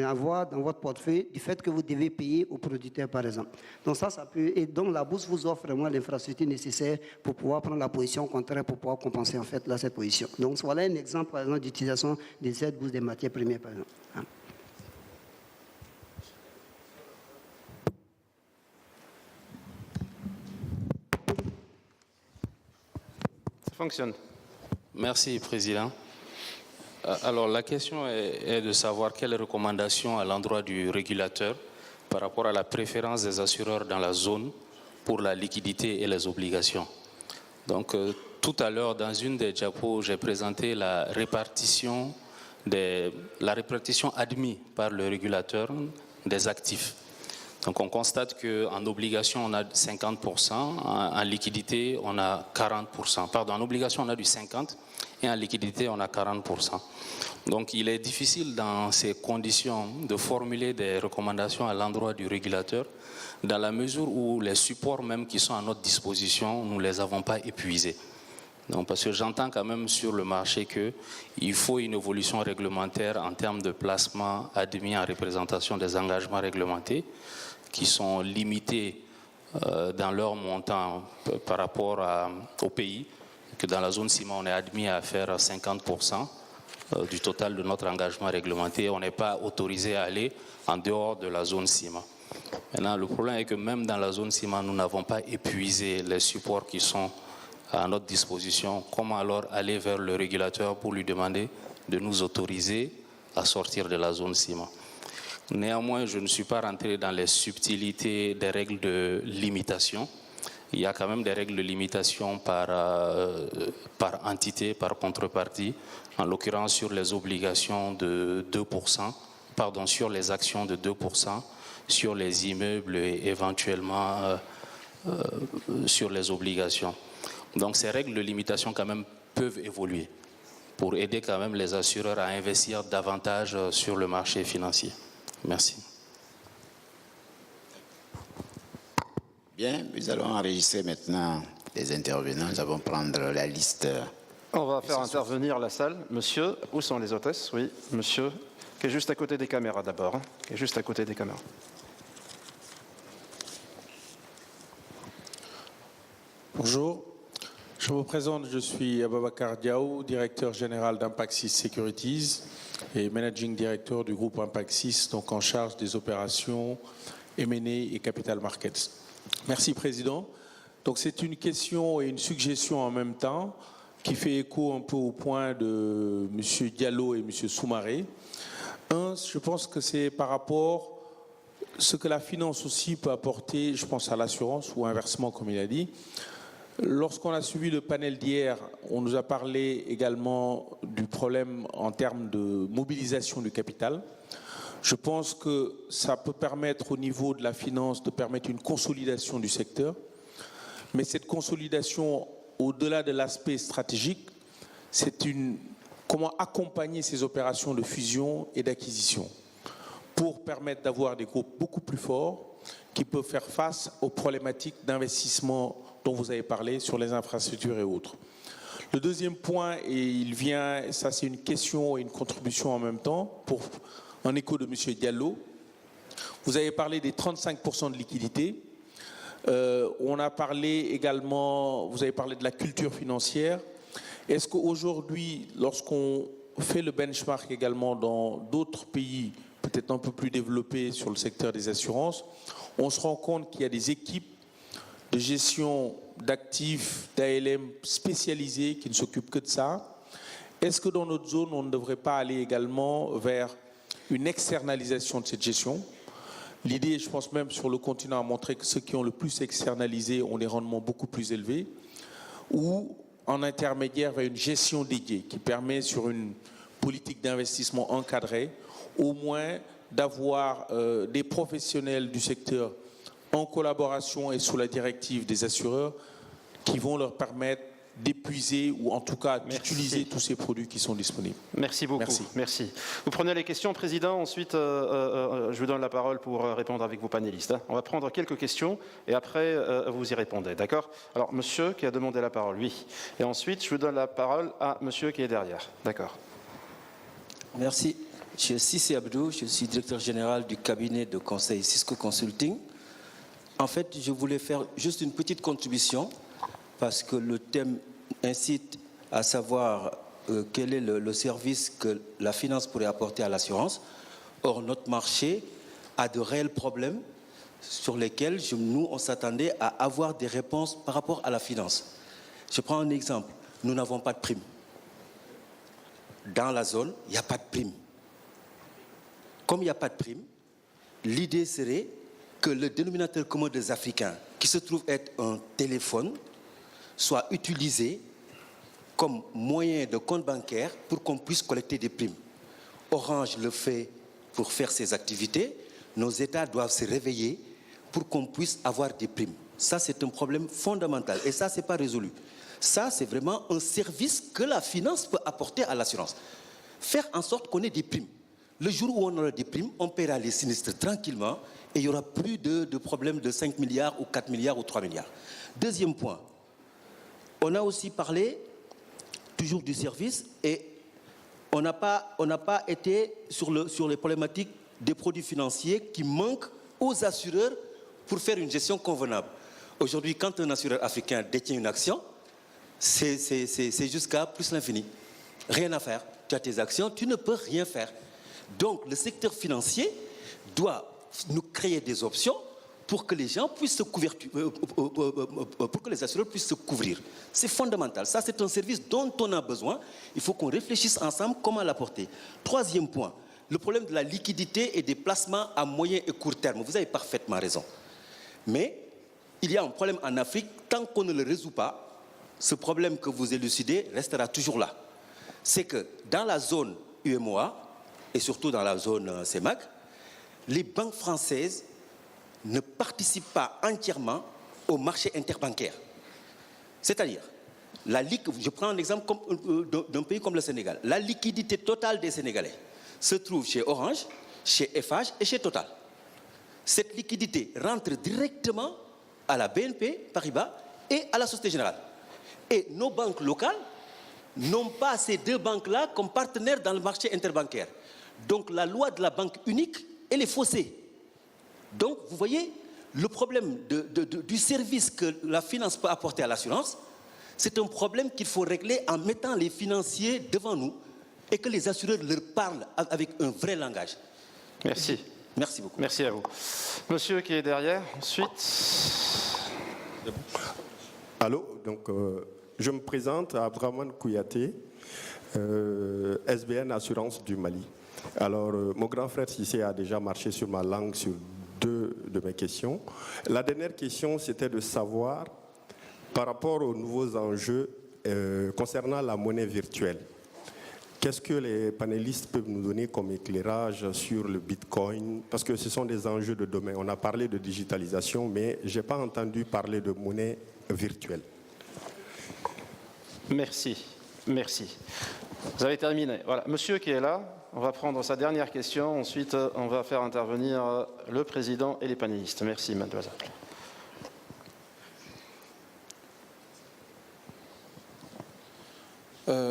[SPEAKER 4] avoir dans votre portefeuille du fait que vous devez payer aux producteurs par exemple. Donc ça peut, et donc la bourse vous offre vraiment l'infrastructure nécessaire pour pouvoir prendre la position contraire pour pouvoir compenser en fait là cette position. Donc voilà un exemple par exemple d'utilisation de cette bourse des matières premières par exemple.
[SPEAKER 1] Ça fonctionne.
[SPEAKER 5] Merci, Président. Alors, la question est de savoir quelles recommandations à l'endroit du régulateur par rapport à la préférence des assureurs dans la zone pour la liquidité et les obligations. Donc, tout à l'heure, dans une des diapos, j'ai présenté la répartition admise par le régulateur des actifs. Donc on constate qu'en obligation, on a 50%, en liquidité, on a 40%. Pardon, en obligation, on a du 50% et en liquidité, on a 40%. Donc il est difficile dans ces conditions de formuler des recommandations à l'endroit du régulateur, dans la mesure où les supports même qui sont à notre disposition, nous ne les avons pas épuisés. Donc, parce que j'entends quand même sur le marché qu'il faut une évolution réglementaire en termes de placement admis en représentation des engagements réglementés qui sont limités dans leur montant par rapport au pays, que dans la zone ciment, on est admis à faire 50% du total de notre engagement réglementé. On n'est pas autorisé à aller en dehors de la zone ciment. Maintenant, le problème est que même dans la zone ciment, nous n'avons pas épuisé les supports qui sont à notre disposition. Comment alors aller vers le régulateur pour lui demander de nous autoriser à sortir de la zone ciment? Néanmoins, je ne suis pas rentré dans les subtilités des règles de limitation. Il y a quand même des règles de limitation par entité, par contrepartie, en l'occurrence sur les obligations de 2%, pardon, sur les actions de 2%, sur les immeubles et éventuellement sur les obligations. Donc ces règles de limitation quand même peuvent évoluer pour aider quand même les assureurs à investir davantage sur le marché financier. Merci.
[SPEAKER 3] Bien, nous allons enregistrer maintenant les intervenants. Nous allons prendre la liste.
[SPEAKER 1] On va faire intervenir la salle. Monsieur, où sont les hôtesses? Oui, monsieur, qui est juste à côté des caméras d'abord. Hein, qui est juste à côté des caméras.
[SPEAKER 6] Bonjour, je me présente, je suis Ababakar Diaw, directeur général d'Impaxis Securities et managing director du groupe Impaxis, donc en charge des opérations M&A et Capital Markets. Merci Président. Donc c'est une question et une suggestion en même temps qui fait écho un peu au point de M. Diallo et M. Soumaré. Je pense que c'est par rapport à ce que la finance aussi peut apporter, je pense à l'assurance ou inversement comme il a dit. Lorsqu'on a suivi le panel d'hier, on nous a parlé également du problème en termes de mobilisation du capital. Je pense que ça peut permettre au niveau de la finance de permettre une consolidation du secteur. Mais cette consolidation, au-delà de l'aspect stratégique, c'est comment accompagner ces opérations de fusion et d'acquisition pour permettre d'avoir des groupes beaucoup plus forts qui peuvent faire face aux problématiques d'investissement dont vous avez parlé sur les infrastructures et autres. Le deuxième point, et ça c'est une question et une contribution en même temps, en écho de M. Diallo, vous avez parlé des 35% de liquidité. On a parlé également, vous avez parlé de la culture financière. Est-ce qu'aujourd'hui, lorsqu'on fait le benchmark également dans d'autres pays, peut-être un peu plus développés sur le secteur des assurances, on se rend compte qu'il y a des équipes de gestion d'actifs, d'ALM spécialisés qui ne s'occupent que de ça. Est-ce que dans notre zone, on ne devrait pas aller également vers une externalisation de cette gestion? L'idée, je pense même sur le continent, a montré que ceux qui ont le plus externalisé ont des rendements beaucoup plus élevés, ou en intermédiaire vers une gestion dédiée qui permet sur une politique d'investissement encadrée, au moins d'avoir des professionnels du secteur en collaboration et sous la directive des assureurs qui vont leur permettre d'épuiser ou en tout cas d'utiliser tous ces produits qui sont disponibles.
[SPEAKER 1] Merci beaucoup. Merci. Vous prenez les questions, Président. Ensuite, je vous donne la parole pour répondre avec vos panélistes. On va prendre quelques questions et après, vous y répondez. D'accord? Alors, monsieur qui a demandé la parole, oui. Et ensuite, je vous donne la parole à monsieur qui est derrière. D'accord.
[SPEAKER 7] Merci. Je suis Sissi Abdou, je suis directeur général du cabinet de conseil Cisco Consulting. En fait, je voulais faire juste une petite contribution parce que le thème incite à savoir quel est le service que la finance pourrait apporter à l'assurance. Or, notre marché a de réels problèmes sur lesquels nous, on s'attendait à avoir des réponses par rapport à la finance. Je prends un exemple. Nous n'avons pas de prime. Dans la zone, il n'y a pas de prime. Comme il n'y a pas de prime, l'idée serait que le dénominateur commun des Africains, qui se trouve être un téléphone, soit utilisé comme moyen de compte bancaire pour qu'on puisse collecter des primes. Orange le fait pour faire ses activités. Nos États doivent se réveiller pour qu'on puisse avoir des primes. Ça, c'est un problème fondamental. Et ça, ce n'est pas résolu. Ça, c'est vraiment un service que la finance peut apporter à l'assurance. Faire en sorte qu'on ait des primes. Le jour où on aura des primes, on paiera les sinistres tranquillement et il n'y aura plus de problèmes de 5 milliards ou 4 milliards ou 3 milliards. Deuxième point, on a aussi parlé toujours du service et on n'a pas été sur les problématiques des produits financiers qui manquent aux assureurs pour faire une gestion convenable. Aujourd'hui, quand un assureur africain détient une action, c'est jusqu'à plus l'infini. Rien à faire. Tu as tes actions, tu ne peux rien faire. Donc, le secteur financier doit nous créer des options pour que les gens puissent se couvrir, pour que les assureurs puissent se couvrir. C'est fondamental. Ça, c'est un service dont on a besoin. Il faut qu'on réfléchisse ensemble comment l'apporter. Troisième point, le problème de la liquidité et des placements à moyen et court terme. Vous avez parfaitement raison. Mais il y a un problème en Afrique. Tant qu'on ne le résout pas, ce problème que vous élucidez restera toujours là. C'est que dans la zone UEMOA, et surtout dans la zone CEMAC, les banques françaises ne participent pas entièrement au marché interbancaire. C'est-à-dire, je prends un exemple d'un pays comme le Sénégal. La liquidité totale des Sénégalais se trouve chez Orange, chez FH et chez Total. Cette liquidité rentre directement à la BNP Paribas et à la Société Générale. Et nos banques locales n'ont pas ces deux banques-là comme partenaires dans le marché interbancaire. Donc la loi de la banque unique, elle est faussée. Donc vous voyez, le problème du service que la finance peut apporter à l'assurance, c'est un problème qu'il faut régler en mettant les financiers devant nous et que les assureurs leur parlent avec un vrai langage.
[SPEAKER 1] Merci.
[SPEAKER 7] Merci beaucoup.
[SPEAKER 1] Merci à vous. Monsieur qui est derrière, ensuite.
[SPEAKER 8] Allô, donc je me présente à Abdraman Kouyaté, SBN Assurance du Mali. Alors, mon grand frère Cissé a déjà marché sur ma langue sur deux de mes questions. La dernière question, c'était de savoir, par rapport aux nouveaux enjeux concernant la monnaie virtuelle, qu'est-ce que les panélistes peuvent nous donner comme éclairage sur le Bitcoin? Parce que ce sont des enjeux de domaine. On a parlé de digitalisation, mais je n'ai pas entendu parler de monnaie virtuelle.
[SPEAKER 1] Merci. Merci. Vous avez terminé. Voilà. Monsieur qui est là, on va prendre sa dernière question. Ensuite, on va faire intervenir le président et les panélistes. Merci, mademoiselle.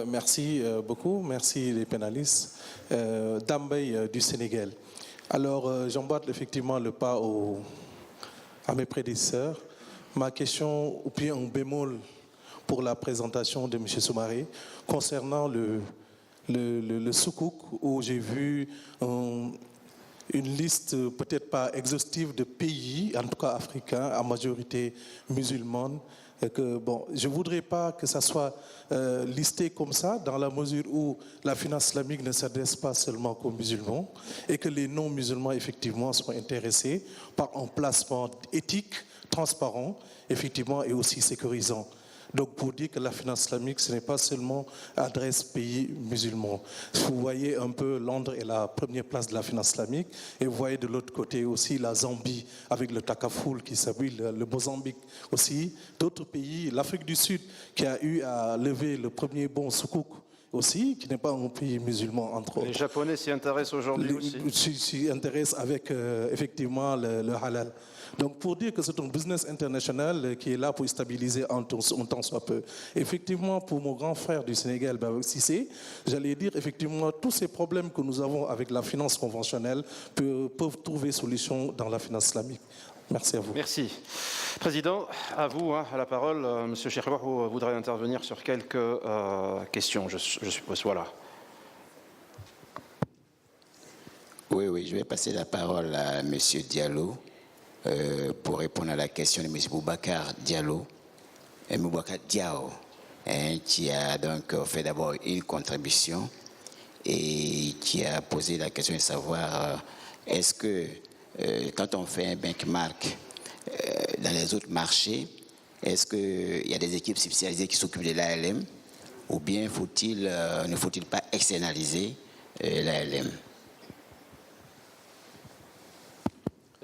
[SPEAKER 6] Merci beaucoup. Merci les pénalistes. Dambay du Sénégal. Alors, j'emboîte effectivement le pas à mes prédécesseurs. Ma question, ou bien un bémol pour la présentation de M. Soumaré, concernant le soukouk, où j'ai vu une liste peut-être pas exhaustive de pays, en tout cas africains, à majorité musulmane. Et que, bon, je ne voudrais pas que ça soit listé comme ça, dans la mesure où la finance islamique ne s'adresse pas seulement qu'aux musulmans, et que les non-musulmans, effectivement, soient intéressés par un placement éthique, transparent, effectivement, et aussi sécurisant. Donc, pour dire que la finance islamique, ce n'est pas seulement adresse pays musulmans. Vous voyez un peu, Londres est la première place de la finance islamique, et vous voyez de l'autre côté aussi la Zambie, avec le Takafoul qui s'appelle, le Mozambique aussi, d'autres pays, l'Afrique du Sud, qui a eu à lever le premier bon soukouk aussi, qui n'est pas un pays musulman, entre autres.
[SPEAKER 1] Les Japonais s'y intéressent aujourd'hui aussi.
[SPEAKER 6] S'y intéressent avec, effectivement, le halal. Donc, pour dire que c'est un business international qui est là pour stabiliser un temps soit peu. Effectivement, pour mon grand frère du Sénégal, Babak Cissé, j'allais dire, effectivement, tous ces problèmes que nous avons avec la finance conventionnelle peuvent trouver solution dans la finance islamique. Merci à vous.
[SPEAKER 1] Merci. Président, à vous la parole. Monsieur Chirwa, vous voudrez intervenir sur quelques questions, je suppose. Voilà.
[SPEAKER 3] Oui, je vais passer la parole à Monsieur Diallo pour répondre à la question de Monsieur Boubacar Diallo, qui a donc fait d'abord une contribution et qui a posé la question de savoir est-ce que quand on fait un benchmark dans les autres marchés, est-ce qu'il y a des équipes spécialisées qui s'occupent de l'ALM ou bien ne faut-il pas externaliser l'ALM?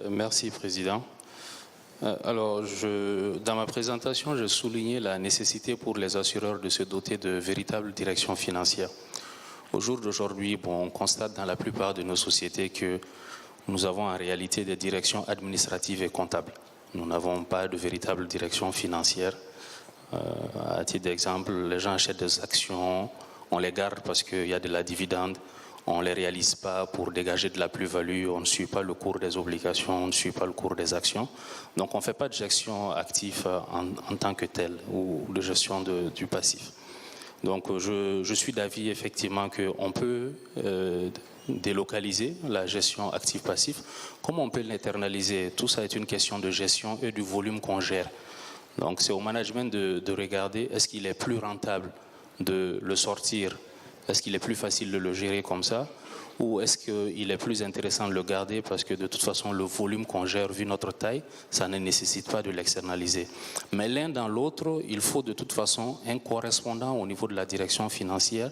[SPEAKER 5] Merci, Président. Alors, dans ma présentation, je soulignais la nécessité pour les assureurs de se doter de véritables directions financières. Au jour d'aujourd'hui, on constate dans la plupart de nos sociétés que nous avons en réalité des directions administratives et comptables. Nous n'avons pas de véritable direction financière. À titre d'exemple, les gens achètent des actions, on les garde parce qu'il y a de la dividende, on ne les réalise pas pour dégager de la plus-value, on ne suit pas le cours des obligations, on ne suit pas le cours des actions. Donc on ne fait pas de gestion active en tant que telle ou de gestion du passif. Donc je suis d'avis effectivement qu'on peut délocaliser la gestion active-passif. Comment on peut l'internaliser? Tout ça est une question de gestion et du volume qu'on gère. Donc c'est au management de regarder est-ce qu'il est plus rentable de le sortir, est-ce qu'il est plus facile de le gérer comme ça, ou est-ce qu'il est plus intéressant de le garder parce que de toute façon le volume qu'on gère vu notre taille, ça ne nécessite pas de l'externaliser. Mais l'un dans l'autre, il faut de toute façon un correspondant au niveau de la direction financière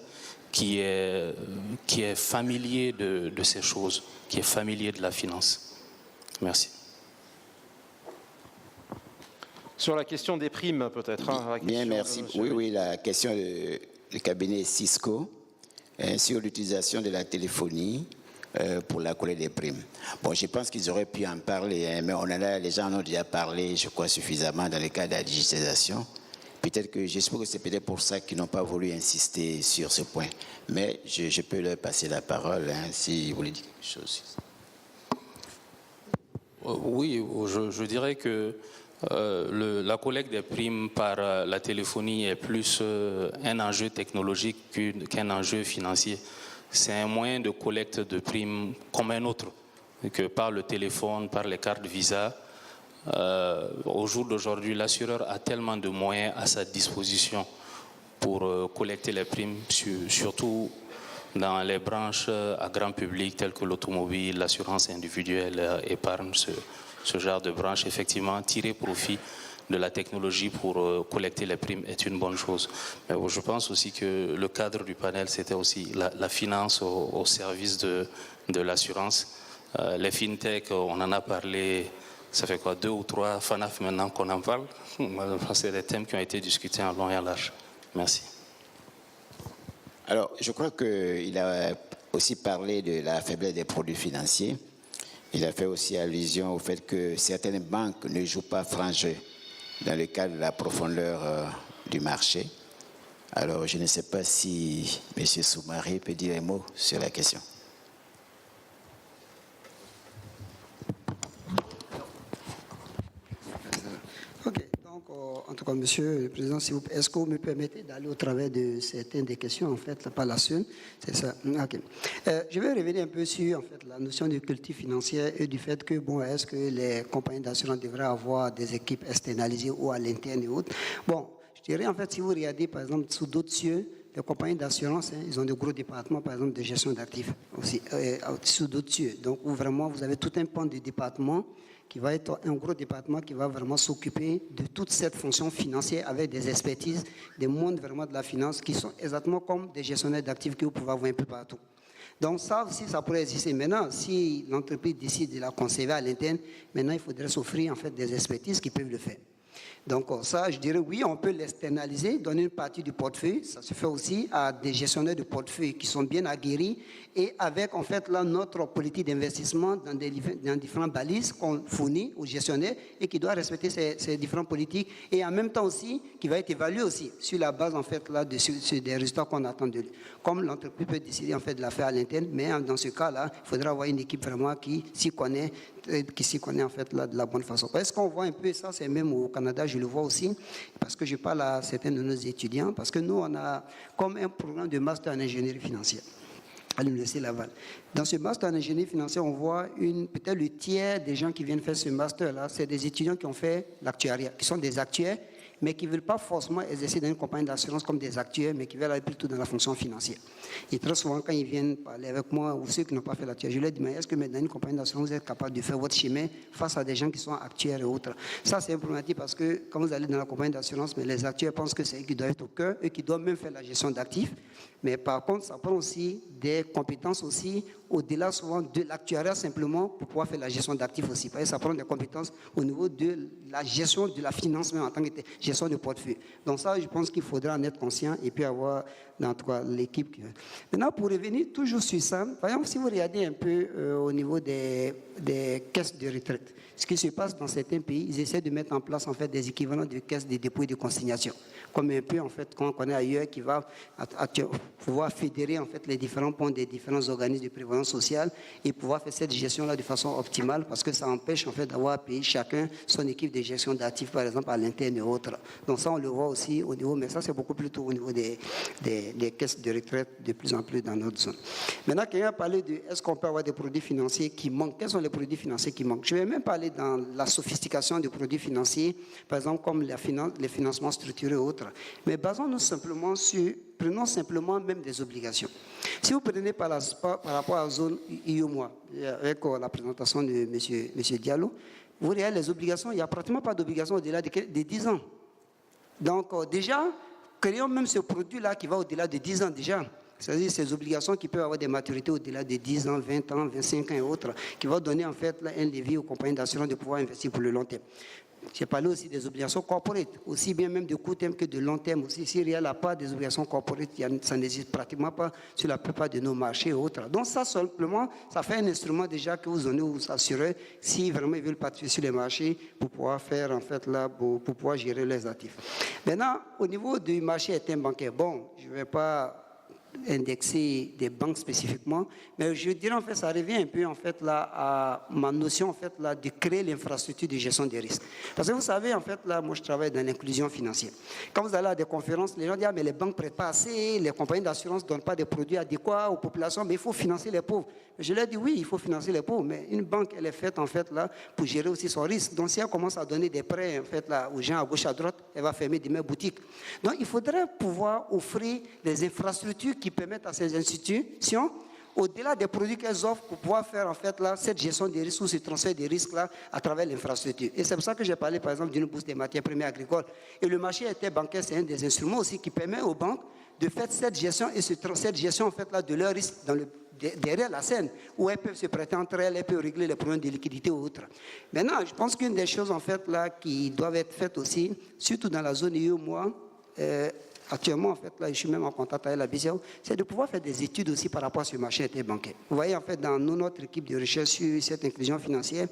[SPEAKER 5] qui est familier de ces choses, qui est familier de la finance. Merci.
[SPEAKER 1] Sur la question des primes, peut-être. Hein,
[SPEAKER 3] bien, merci. Oui, la question du cabinet Cisco sur l'utilisation de la téléphonie pour la collecte des primes. Bon, je pense qu'ils auraient pu en parler, mais les gens en ont déjà parlé, je crois, suffisamment dans le cas de la digitalisation. Peut-être que j'espère que c'est peut-être pour ça qu'ils n'ont pas voulu insister sur ce point. Mais je peux leur passer la parole si vous voulez dire quelque chose.
[SPEAKER 5] Oui, je dirais que la collecte des primes par la téléphonie est plus un enjeu technologique qu'un enjeu financier. C'est un moyen de collecte de primes comme un autre, que par le téléphone, par les cartes Visa. Au jour d'aujourd'hui, l'assureur a tellement de moyens à sa disposition pour collecter les primes, surtout dans les branches à grand public telles que l'automobile, l'assurance individuelle, épargne, ce genre de branche. Effectivement, tirer profit de la technologie pour collecter les primes est une bonne chose. Mais je pense aussi que le cadre du panel, c'était aussi la finance au service de l'assurance. Les fintech, on en a parlé, ça fait quoi, 2 ou 3 FANAF maintenant qu'on en parle. C'est des thèmes qui ont été discutés en long et en large. Merci.
[SPEAKER 3] Alors, je crois qu'il a aussi parlé de la faiblesse des produits financiers. Il a fait aussi allusion au fait que certaines banques ne jouent pas franc jeu dans le cadre de la profondeur du marché. Alors, je ne sais pas si M. Soumaré peut dire un mot sur la question.
[SPEAKER 4] OK. Donc, en tout cas, Monsieur le Président, est-ce que vous me permettez d'aller au travers de certaines des questions, en fait, pas la seule, c'est ça. OK. Je vais revenir un peu sur, en fait, la notion de culture financière et du fait que, bon, est-ce que les compagnies d'assurance devraient avoir des équipes externalisées ou à l'interne et autres. Bon, je dirais, en fait, si vous regardez, par exemple, sous d'autres cieux, les compagnies d'assurance, ils ont de gros départements, par exemple, de gestion d'actifs aussi, sous d'autres cieux. Donc, où vraiment, vous avez tout un pan de départements qui va être un gros département qui va vraiment s'occuper de toute cette fonction financière avec des expertises, des mondes vraiment de la finance qui sont exactement comme des gestionnaires d'actifs que vous pouvez avoir un peu partout. Donc ça aussi, ça pourrait exister. Maintenant, si l'entreprise décide de la conserver à l'interne, maintenant, il faudrait s'offrir en fait des expertises qui peuvent le faire. Donc ça, je dirais oui, on peut l'externaliser, donner une partie du portefeuille. Ça se fait aussi à des gestionnaires de portefeuille qui sont bien aguerris et avec en fait là notre politique d'investissement dans différentes balises qu'on fournit aux gestionnaires et qui doit respecter ces différentes politiques et en même temps aussi qui va être évalué aussi sur la base en fait là des résultats qu'on attend de lui. Comme l'entreprise peut décider en fait de la faire à l'interne, mais dans ce cas-là, il faudra avoir une équipe vraiment qui s'y connaît en fait là de la bonne façon. Est-ce qu'on voit un peu ça, c'est même au Canada, je le vois aussi, parce que je parle à certains de nos étudiants, parce que nous, on a comme un programme de master en ingénierie financière à l'Université Laval. Dans ce master en ingénierie financière, on voit peut-être le tiers des gens qui viennent faire ce master-là, c'est des étudiants qui ont fait l'actuariat, qui sont des actuaires, mais qui ne veulent pas forcément exercer dans une compagnie d'assurance comme des actuaires, mais qui veulent aller plutôt dans la fonction financière. Et très souvent, quand ils viennent parler avec moi, ou ceux qui n'ont pas fait l'actuaire, je leur dis, mais est-ce que dans une compagnie d'assurance, vous êtes capable de faire votre chemin face à des gens qui sont actuaires et autres? Ça, c'est un problématique parce que quand vous allez dans la compagnie d'assurance, mais les actuaires pensent que c'est eux qui doivent être au cœur, eux qui doivent même faire la gestion d'actifs. Mais par contre, ça prend aussi des compétences aussi, au-delà souvent de l'actuariat simplement, pour pouvoir faire la gestion d'actifs aussi. Parce que ça prend des compétences au niveau de la gestion de la finance, même en tant que gestion de portefeuille. Donc ça, je pense qu'il faudra en être conscient et puis avoir, dans tout cas, l'équipe. Maintenant, pour revenir toujours sur ça, par exemple, si vous regardez un peu au niveau des caisses de retraite, ce qui se passe dans certains pays, ils essaient de mettre en place en fait des équivalents de caisses de dépôt et de consignation, comme un peu en fait qu'on connaît ailleurs, qui va pouvoir fédérer en fait les différents points des différents organismes de prévoyance sociale et pouvoir faire cette gestion-là de façon optimale, parce que ça empêche en fait d'avoir à payer chacun son équipe de gestion d'actifs, par exemple à l'interne et autres. Donc ça, on le voit aussi au niveau, mais ça c'est beaucoup plus tôt au niveau des caisses de retraite de plus en plus dans notre zone. Maintenant, quelqu'un a parlé de est-ce qu'on peut avoir des produits financiers qui manquent? Quels sont les produits financiers qui manquent? Je vais même parler dans la sophistication des produits financiers, par exemple comme les financements structurés et autres. Mais basons-nous simplement sur, prenons simplement même des obligations. Si vous prenez par rapport à la zone IOMOA, avec la présentation de M. Diallo, vous voyez les obligations, il n'y a pratiquement pas d'obligations au-delà de 10 ans. Donc déjà, créons même ce produit-là qui va au-delà de 10 ans déjà. C'est-à-dire ces obligations qui peuvent avoir des maturités au-delà de 10 ans, 20 ans, 25 ans et autres, qui vont donner en fait un levier aux compagnies d'assurance de pouvoir investir pour le long terme. J'ai parlé aussi des obligations corporate, aussi bien même de court terme que de long terme aussi. S'il n'y a pas des obligations corporate, ça n'existe pratiquement pas sur la plupart de nos marchés et autres. Donc ça simplement, ça fait un instrument déjà que vous donnez, vous assurez, si vraiment ils veulent participer sur les marchés pour pouvoir faire en fait là, pour pouvoir gérer les actifs. Maintenant, au niveau du marché interbancaire, bon, je ne vais pas indexer des banques spécifiquement, mais je dirais en fait ça revient un peu en fait là à ma notion en fait là de créer l'infrastructure de gestion des risques. Parce que vous savez en fait là, moi je travaille dans l'inclusion financière. Quand vous allez à des conférences, les gens disent ah, mais les banques ne prêtent pas assez, les compagnies d'assurance ne donnent pas des produits adéquats aux populations, mais il faut financer les pauvres. Je leur dis oui, il faut financer les pauvres, mais une banque elle est faite en fait là pour gérer aussi son risque. Donc si elle commence à donner des prêts en fait là aux gens à gauche à droite, elle va fermer des boutiques. Donc il faudrait pouvoir offrir des infrastructures qui permettent à ces institutions, au-delà des produits qu'elles offrent, pour pouvoir faire en fait là, cette gestion des risques ou ce transfert des risques là à travers l'infrastructure. Et c'est pour ça que j'ai parlé par exemple d'une bourse des matières premières agricoles. Et le marché interbancaire, c'est un des instruments aussi qui permet aux banques de faire cette gestion et cette gestion en fait là de leurs risques derrière la scène, où elles peuvent se prêter entre elles, elles peuvent régler les problèmes de liquidité ou autres. Maintenant, je pense qu'une des choses en fait là qui doivent être faites aussi, surtout dans la zone IOMOA, actuellement, en fait, là, je suis même en contact avec la BCAO, c'est de pouvoir faire des études aussi par rapport à ce marché interbancaire. Vous voyez, en fait, dans notre équipe de recherche sur cette inclusion financière,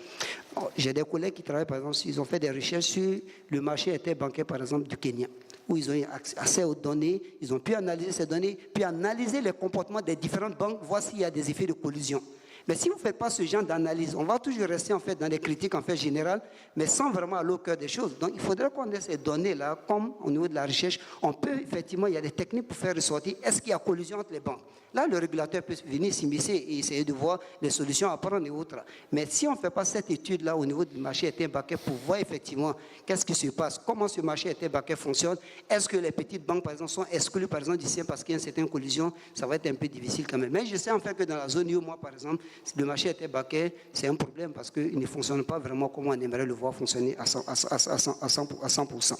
[SPEAKER 4] j'ai des collègues qui travaillent, par exemple, ils ont fait des recherches sur le marché interbancaire, par exemple, du Kenya, où ils ont eu accès aux données, ils ont pu analyser ces données, puis analyser les comportements des différentes banques, voir s'il y a des effets de collusion. Mais si vous ne faites pas ce genre d'analyse, on va toujours rester en fait dans des critiques en fait générales, mais sans vraiment aller au cœur des choses. Donc il faudrait qu'on ait ces données-là, comme au niveau de la recherche, on peut effectivement, il y a des techniques pour faire ressortir, est-ce qu'il y a collusion entre les banques? Là, le régulateur peut venir s'immiscer et essayer de voir les solutions à prendre et autres. Mais si on ne fait pas cette étude-là au niveau du marché interbancaire pour voir effectivement qu'est-ce qui se passe, comment ce marché interbancaire fonctionne, est-ce que les petites banques, par exemple, sont exclues, par exemple, d'ici parce qu'il y a une certaine collusion, ça va être un peu difficile quand même. Mais je sais en fait que dans la zone où moi, par exemple, le marché interbancaire, c'est un problème parce qu'il ne fonctionne pas vraiment comme on aimerait le voir fonctionner à 100%.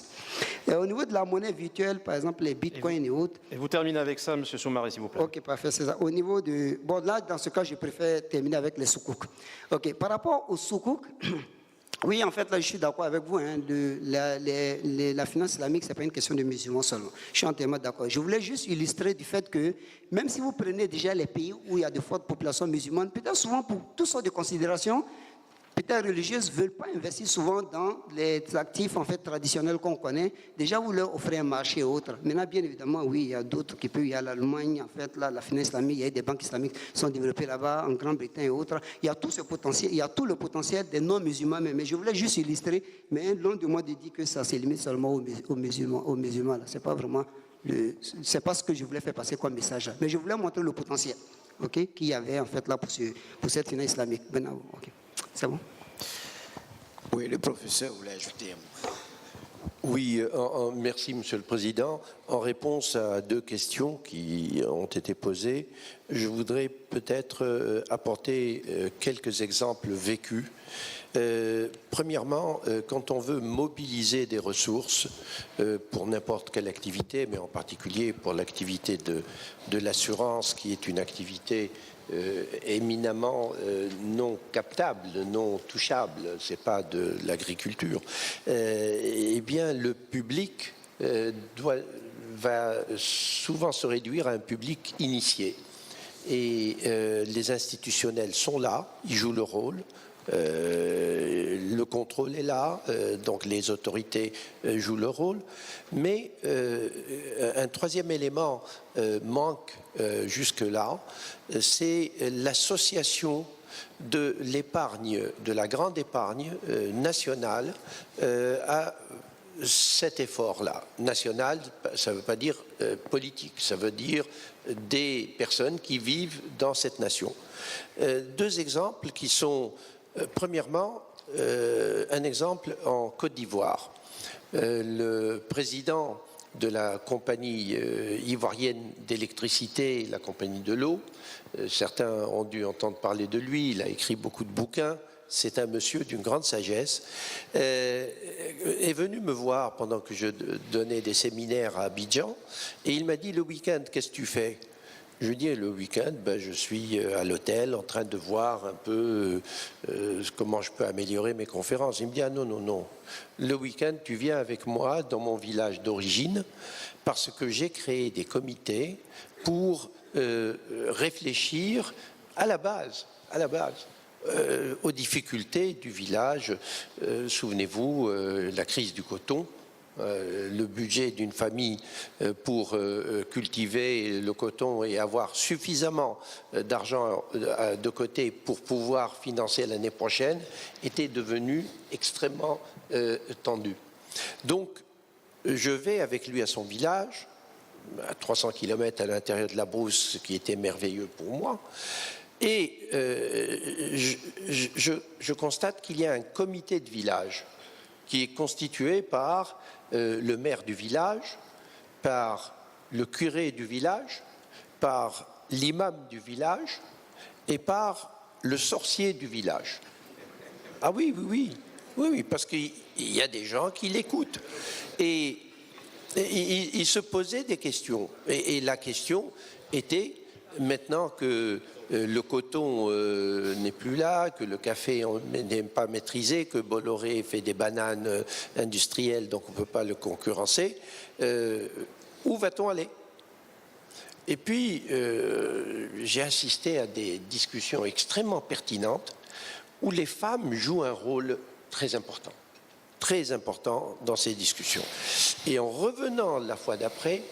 [SPEAKER 4] Et au niveau de la monnaie virtuelle, par exemple, les bitcoins et autres.
[SPEAKER 1] Et vous terminez avec ça, M. Soumari, s'il vous plaît.
[SPEAKER 4] Ok, parfait, c'est ça. Au niveau de... Bon, là, dans ce cas, je préfère terminer avec les soukouk. Ok, par rapport aux soukouk, oui, en fait, là, je suis d'accord avec vous. Hein, la finance islamique, ce n'est pas une question de musulmans seulement. Je suis entièrement d'accord. Je voulais juste illustrer du fait que, même si vous prenez déjà les pays où il y a de fortes populations musulmanes, peut-être souvent pour toutes sortes de considérations, peut-être religieuses ne veulent pas investir souvent dans les actifs en fait, traditionnels qu'on connaît. Déjà, vous leur offrez un marché et autres. Maintenant, bien évidemment, oui, il y a d'autres qui peuvent. Il y a l'Allemagne, en fait, là, la finance islamique, il y a des banques islamiques qui sont développées là-bas, en Grande-Bretagne et autres. Il y a tout ce potentiel, il y a tout le potentiel des non-musulmans. Mais je voulais juste illustrer, mais loin de moi de dire que ça se limite seulement aux musulmans. Ce n'est pas vraiment c'est pas ce que je voulais faire passer comme message là. Mais je voulais montrer le potentiel qu'il y avait en fait là pour cette finance islamique. Okay. C'est bon?
[SPEAKER 3] Oui, le professeur voulait ajouter un mot.
[SPEAKER 2] Oui, merci Monsieur le Président. En réponse à deux questions qui ont été posées, je voudrais peut-être apporter quelques exemples vécus. Premièrement, quand on veut mobiliser des ressources pour n'importe quelle activité, mais en particulier pour l'activité de l'assurance, qui est une activité éminemment non captable, non touchable, c'est pas de l'agriculture, eh bien le public va souvent se réduire à un public initié. Et les institutionnels sont là, ils jouent le rôle. Le contrôle est là, donc les autorités jouent leur rôle. Mais un troisième élément manque jusque-là, c'est l'association de l'épargne, de la grande épargne nationale à cet effort-là. National, ça ne veut pas dire politique, ça veut dire des personnes qui vivent dans cette nation. Deux exemples qui sont... Premièrement, un exemple en Côte d'Ivoire. Le président de la compagnie ivoirienne d'électricité, la compagnie de l'eau, certains ont dû entendre parler de lui, il a écrit beaucoup de bouquins, c'est un monsieur d'une grande sagesse, est venu me voir pendant que je donnais des séminaires à Abidjan, et il m'a dit, le week-end, qu'est-ce que tu fais ? Je lui dis, le week-end, je suis à l'hôtel en train de voir un peu comment je peux améliorer mes conférences. Il me dit, ah non, non, non. Le week-end, tu viens avec moi dans mon village d'origine parce que j'ai créé des comités pour réfléchir à la base, aux difficultés du village. Souvenez-vous, la crise du coton. Le budget d'une famille pour cultiver le coton et avoir suffisamment d'argent de côté pour pouvoir financer l'année prochaine était devenu extrêmement tendu. Donc, je vais avec lui à son village, à 300 km à l'intérieur de la brousse, ce qui était merveilleux pour moi. Et je constate qu'il y a un comité de village qui est constitué par le maire du village, par le curé du village, par l'imam du village et par le sorcier du village. Ah oui, oui, oui, oui, parce qu'il y a des gens qui l'écoutent. Et il se posait des questions. Et la question était, maintenant que le coton n'est plus là, que le café n'est pas maîtrisé, que Bolloré fait des bananes industrielles, donc on ne peut pas le concurrencer, où va-t-on aller ? Et puis, j'ai assisté à des discussions extrêmement pertinentes où les femmes jouent un rôle très important dans ces discussions. Et en revenant la fois d'après,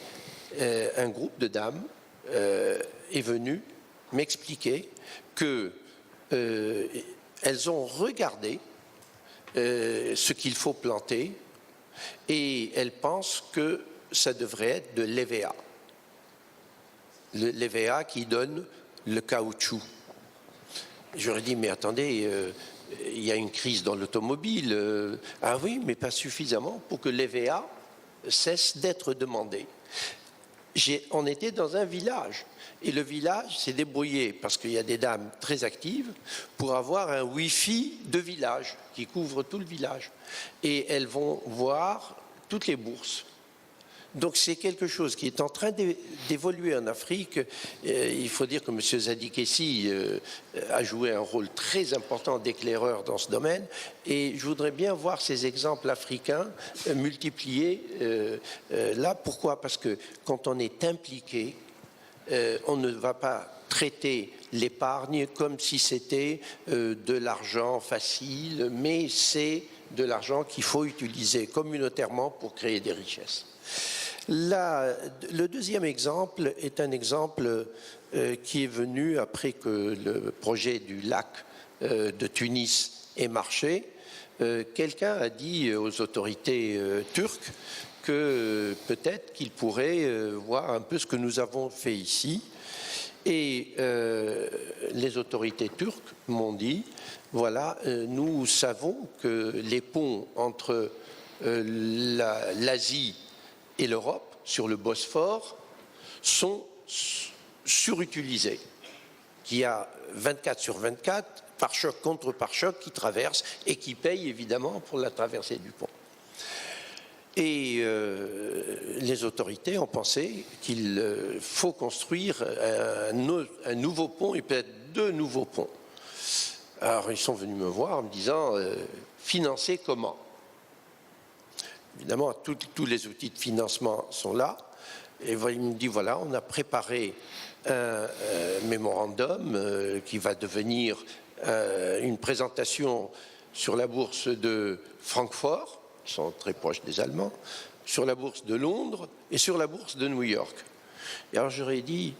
[SPEAKER 2] un groupe de dames est venu m'expliquer que elles ont regardé ce qu'il faut planter et elles pensent que ça devrait être de l'EVA. L'EVA qui donne le caoutchouc. J'aurais dit, mais attendez, il y a une crise dans l'automobile. Ah oui, mais pas suffisamment pour que l'EVA cesse d'être demandé. On était dans un village. Et le village s'est débrouillé, parce qu'il y a des dames très actives, pour avoir un Wi-Fi de village qui couvre tout le village. Et elles vont voir toutes les bourses. Donc c'est quelque chose qui est en train d'évoluer en Afrique. Il faut dire que M. Zadikessi a joué un rôle très important d'éclaireur dans ce domaine. Et je voudrais bien voir ces exemples africains multipliés là. Pourquoi ? Parce que quand on est impliqué, on ne va pas traiter l'épargne comme si c'était de l'argent facile, mais c'est de l'argent qu'il faut utiliser communautairement pour créer des richesses. Le deuxième exemple est un exemple qui est venu après que le projet du lac de Tunis ait marché. Quelqu'un a dit aux autorités turques que peut-être qu'ils pourraient voir un peu ce que nous avons fait ici. Et les autorités turques m'ont dit, voilà, nous savons que les ponts entre l'Asie et l'Europe, sur le Bosphore, sont surutilisés. Qu'il y a 24 sur 24, pare-choc contre pare-choc, qui traversent et qui payent évidemment pour la traversée du pont. Et les autorités ont pensé qu'il faut construire un nouveau pont et peut-être 2 nouveaux ponts. Alors ils sont venus me voir en me disant financer comment? Évidemment, tous les outils de financement sont là. Et il me dit voilà, on a préparé un mémorandum qui va devenir une présentation sur la bourse de Francfort. Ils sont très proches des Allemands, sur la bourse de Londres et sur la bourse de New York. Et alors j'aurais dit,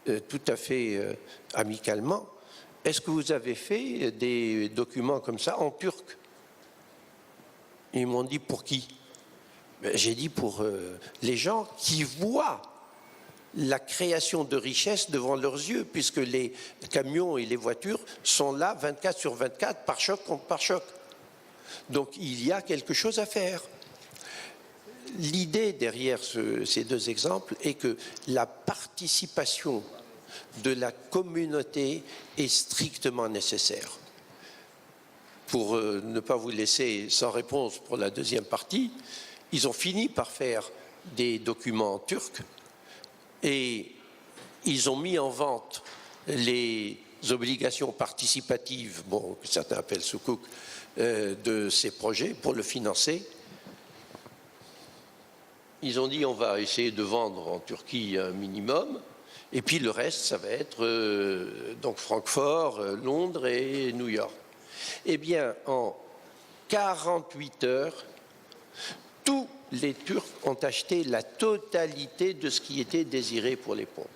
[SPEAKER 2] tout à fait amicalement, est-ce que vous avez fait des documents comme ça en turc? Ils m'ont dit, pour qui? J'ai dit, pour les gens qui voient la création de richesses devant leurs yeux, puisque les camions et les voitures sont là 24 sur 24, pare-choc contre pare-choc. Donc il y a quelque chose à faire. L'idée derrière ces 2 exemples est que la participation de la communauté est strictement nécessaire. Pour ne pas vous laisser sans réponse pour la deuxième partie, ils ont fini par faire des documents turcs et ils ont mis en vente les obligations participatives, bon, que certains appellent sukuk, de ces projets pour le financer. Ils ont dit on va essayer de vendre en Turquie un minimum et puis le reste ça va être donc Francfort, Londres et New York. Eh bien en 48 heures tous les Turcs ont acheté la totalité de ce qui était désiré pour les ponts.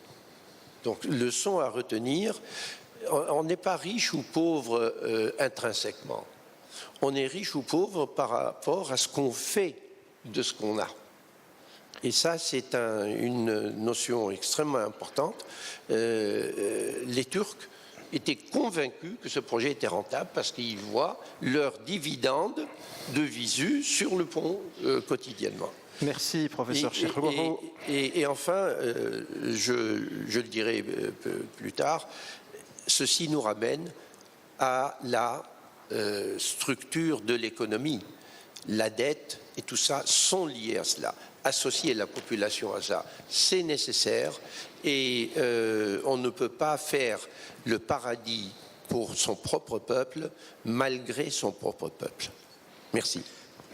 [SPEAKER 2] Donc leçon à retenir, on n'est pas riche ou pauvre intrinsèquement. On est riche ou pauvre par rapport à ce qu'on fait de ce qu'on a. Et ça, c'est une notion extrêmement importante. Les Turcs étaient convaincus que ce projet était rentable parce qu'ils voient leurs dividendes de visu sur le pont quotidiennement.
[SPEAKER 1] Merci, professeur Chirchou.
[SPEAKER 2] Et enfin, je le dirai plus tard, ceci nous ramène à la structure de l'économie. La dette et tout ça sont liés à cela. Associer la population à ça, c'est nécessaire et on ne peut pas faire le paradis pour son propre peuple malgré son propre peuple. Merci.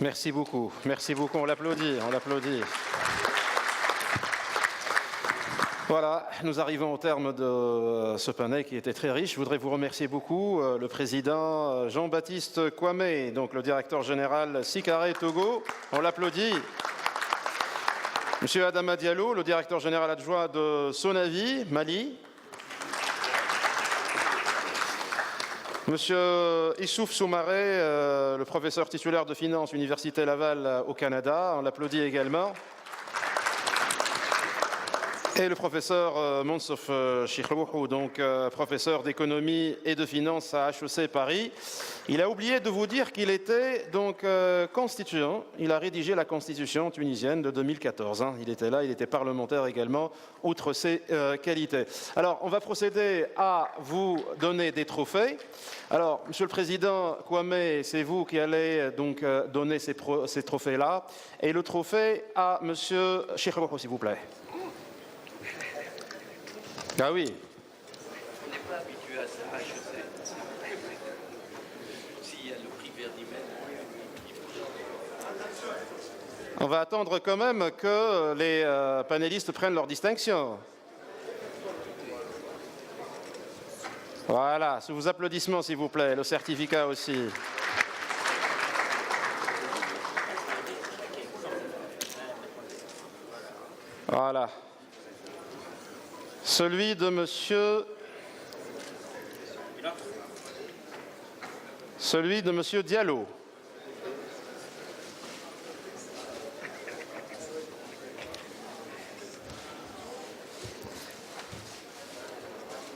[SPEAKER 1] Merci beaucoup. Merci beaucoup. On l'applaudit. On l'applaudit. Voilà, nous arrivons au terme de ce panel qui était très riche. Je voudrais vous remercier beaucoup, le président Jean-Baptiste Kwame, donc le directeur général Sikare Togo. On l'applaudit. Monsieur Adama Diallo, le directeur général adjoint de Sonavi, Mali. Monsieur Issouf Soumaré, le professeur titulaire de finance, Université Laval au Canada. On l'applaudit également. Et le professeur Monsof Chirchou, donc professeur d'économie et de finance à HEC Paris. Il a oublié de vous dire qu'il était donc constituant. Il a rédigé la constitution tunisienne de 2014. Hein. Il était là, il était parlementaire également, outre ses qualités. Alors, on va procéder à vous donner des trophées. Alors, Monsieur le Président Kwame, c'est vous qui allez donc donner ces trophées-là. Et le trophée à Monsieur Chirchou, s'il vous plaît. Ah oui.
[SPEAKER 2] On n'est pas habitué à ça, je sais. S'il y a le prix Verdimètre.
[SPEAKER 1] On va attendre quand même que les panélistes prennent leur distinction. Voilà, sous vos applaudissements s'il vous plaît, le certificat aussi. Voilà. Celui de Monsieur Diallo.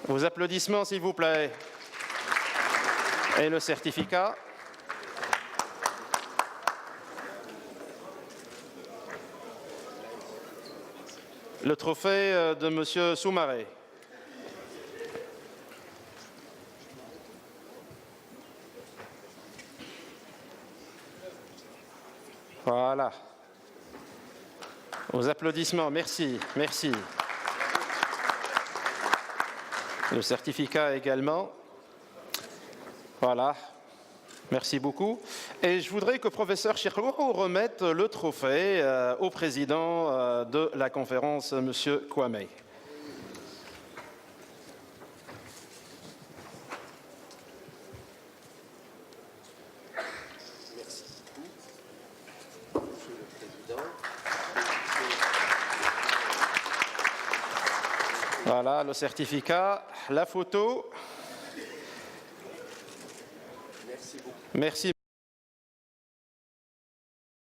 [SPEAKER 1] Vos applaudissements, s'il vous plaît. Et le certificat. Le trophée de M. Soumaré. Voilà. Aux applaudissements, merci, merci. Le certificat également. Voilà. Merci beaucoup. Et je voudrais que le professeur Chirlo remette le trophée au président de la conférence, M. Kwame. Voilà le certificat, la photo. Merci beaucoup. Merci.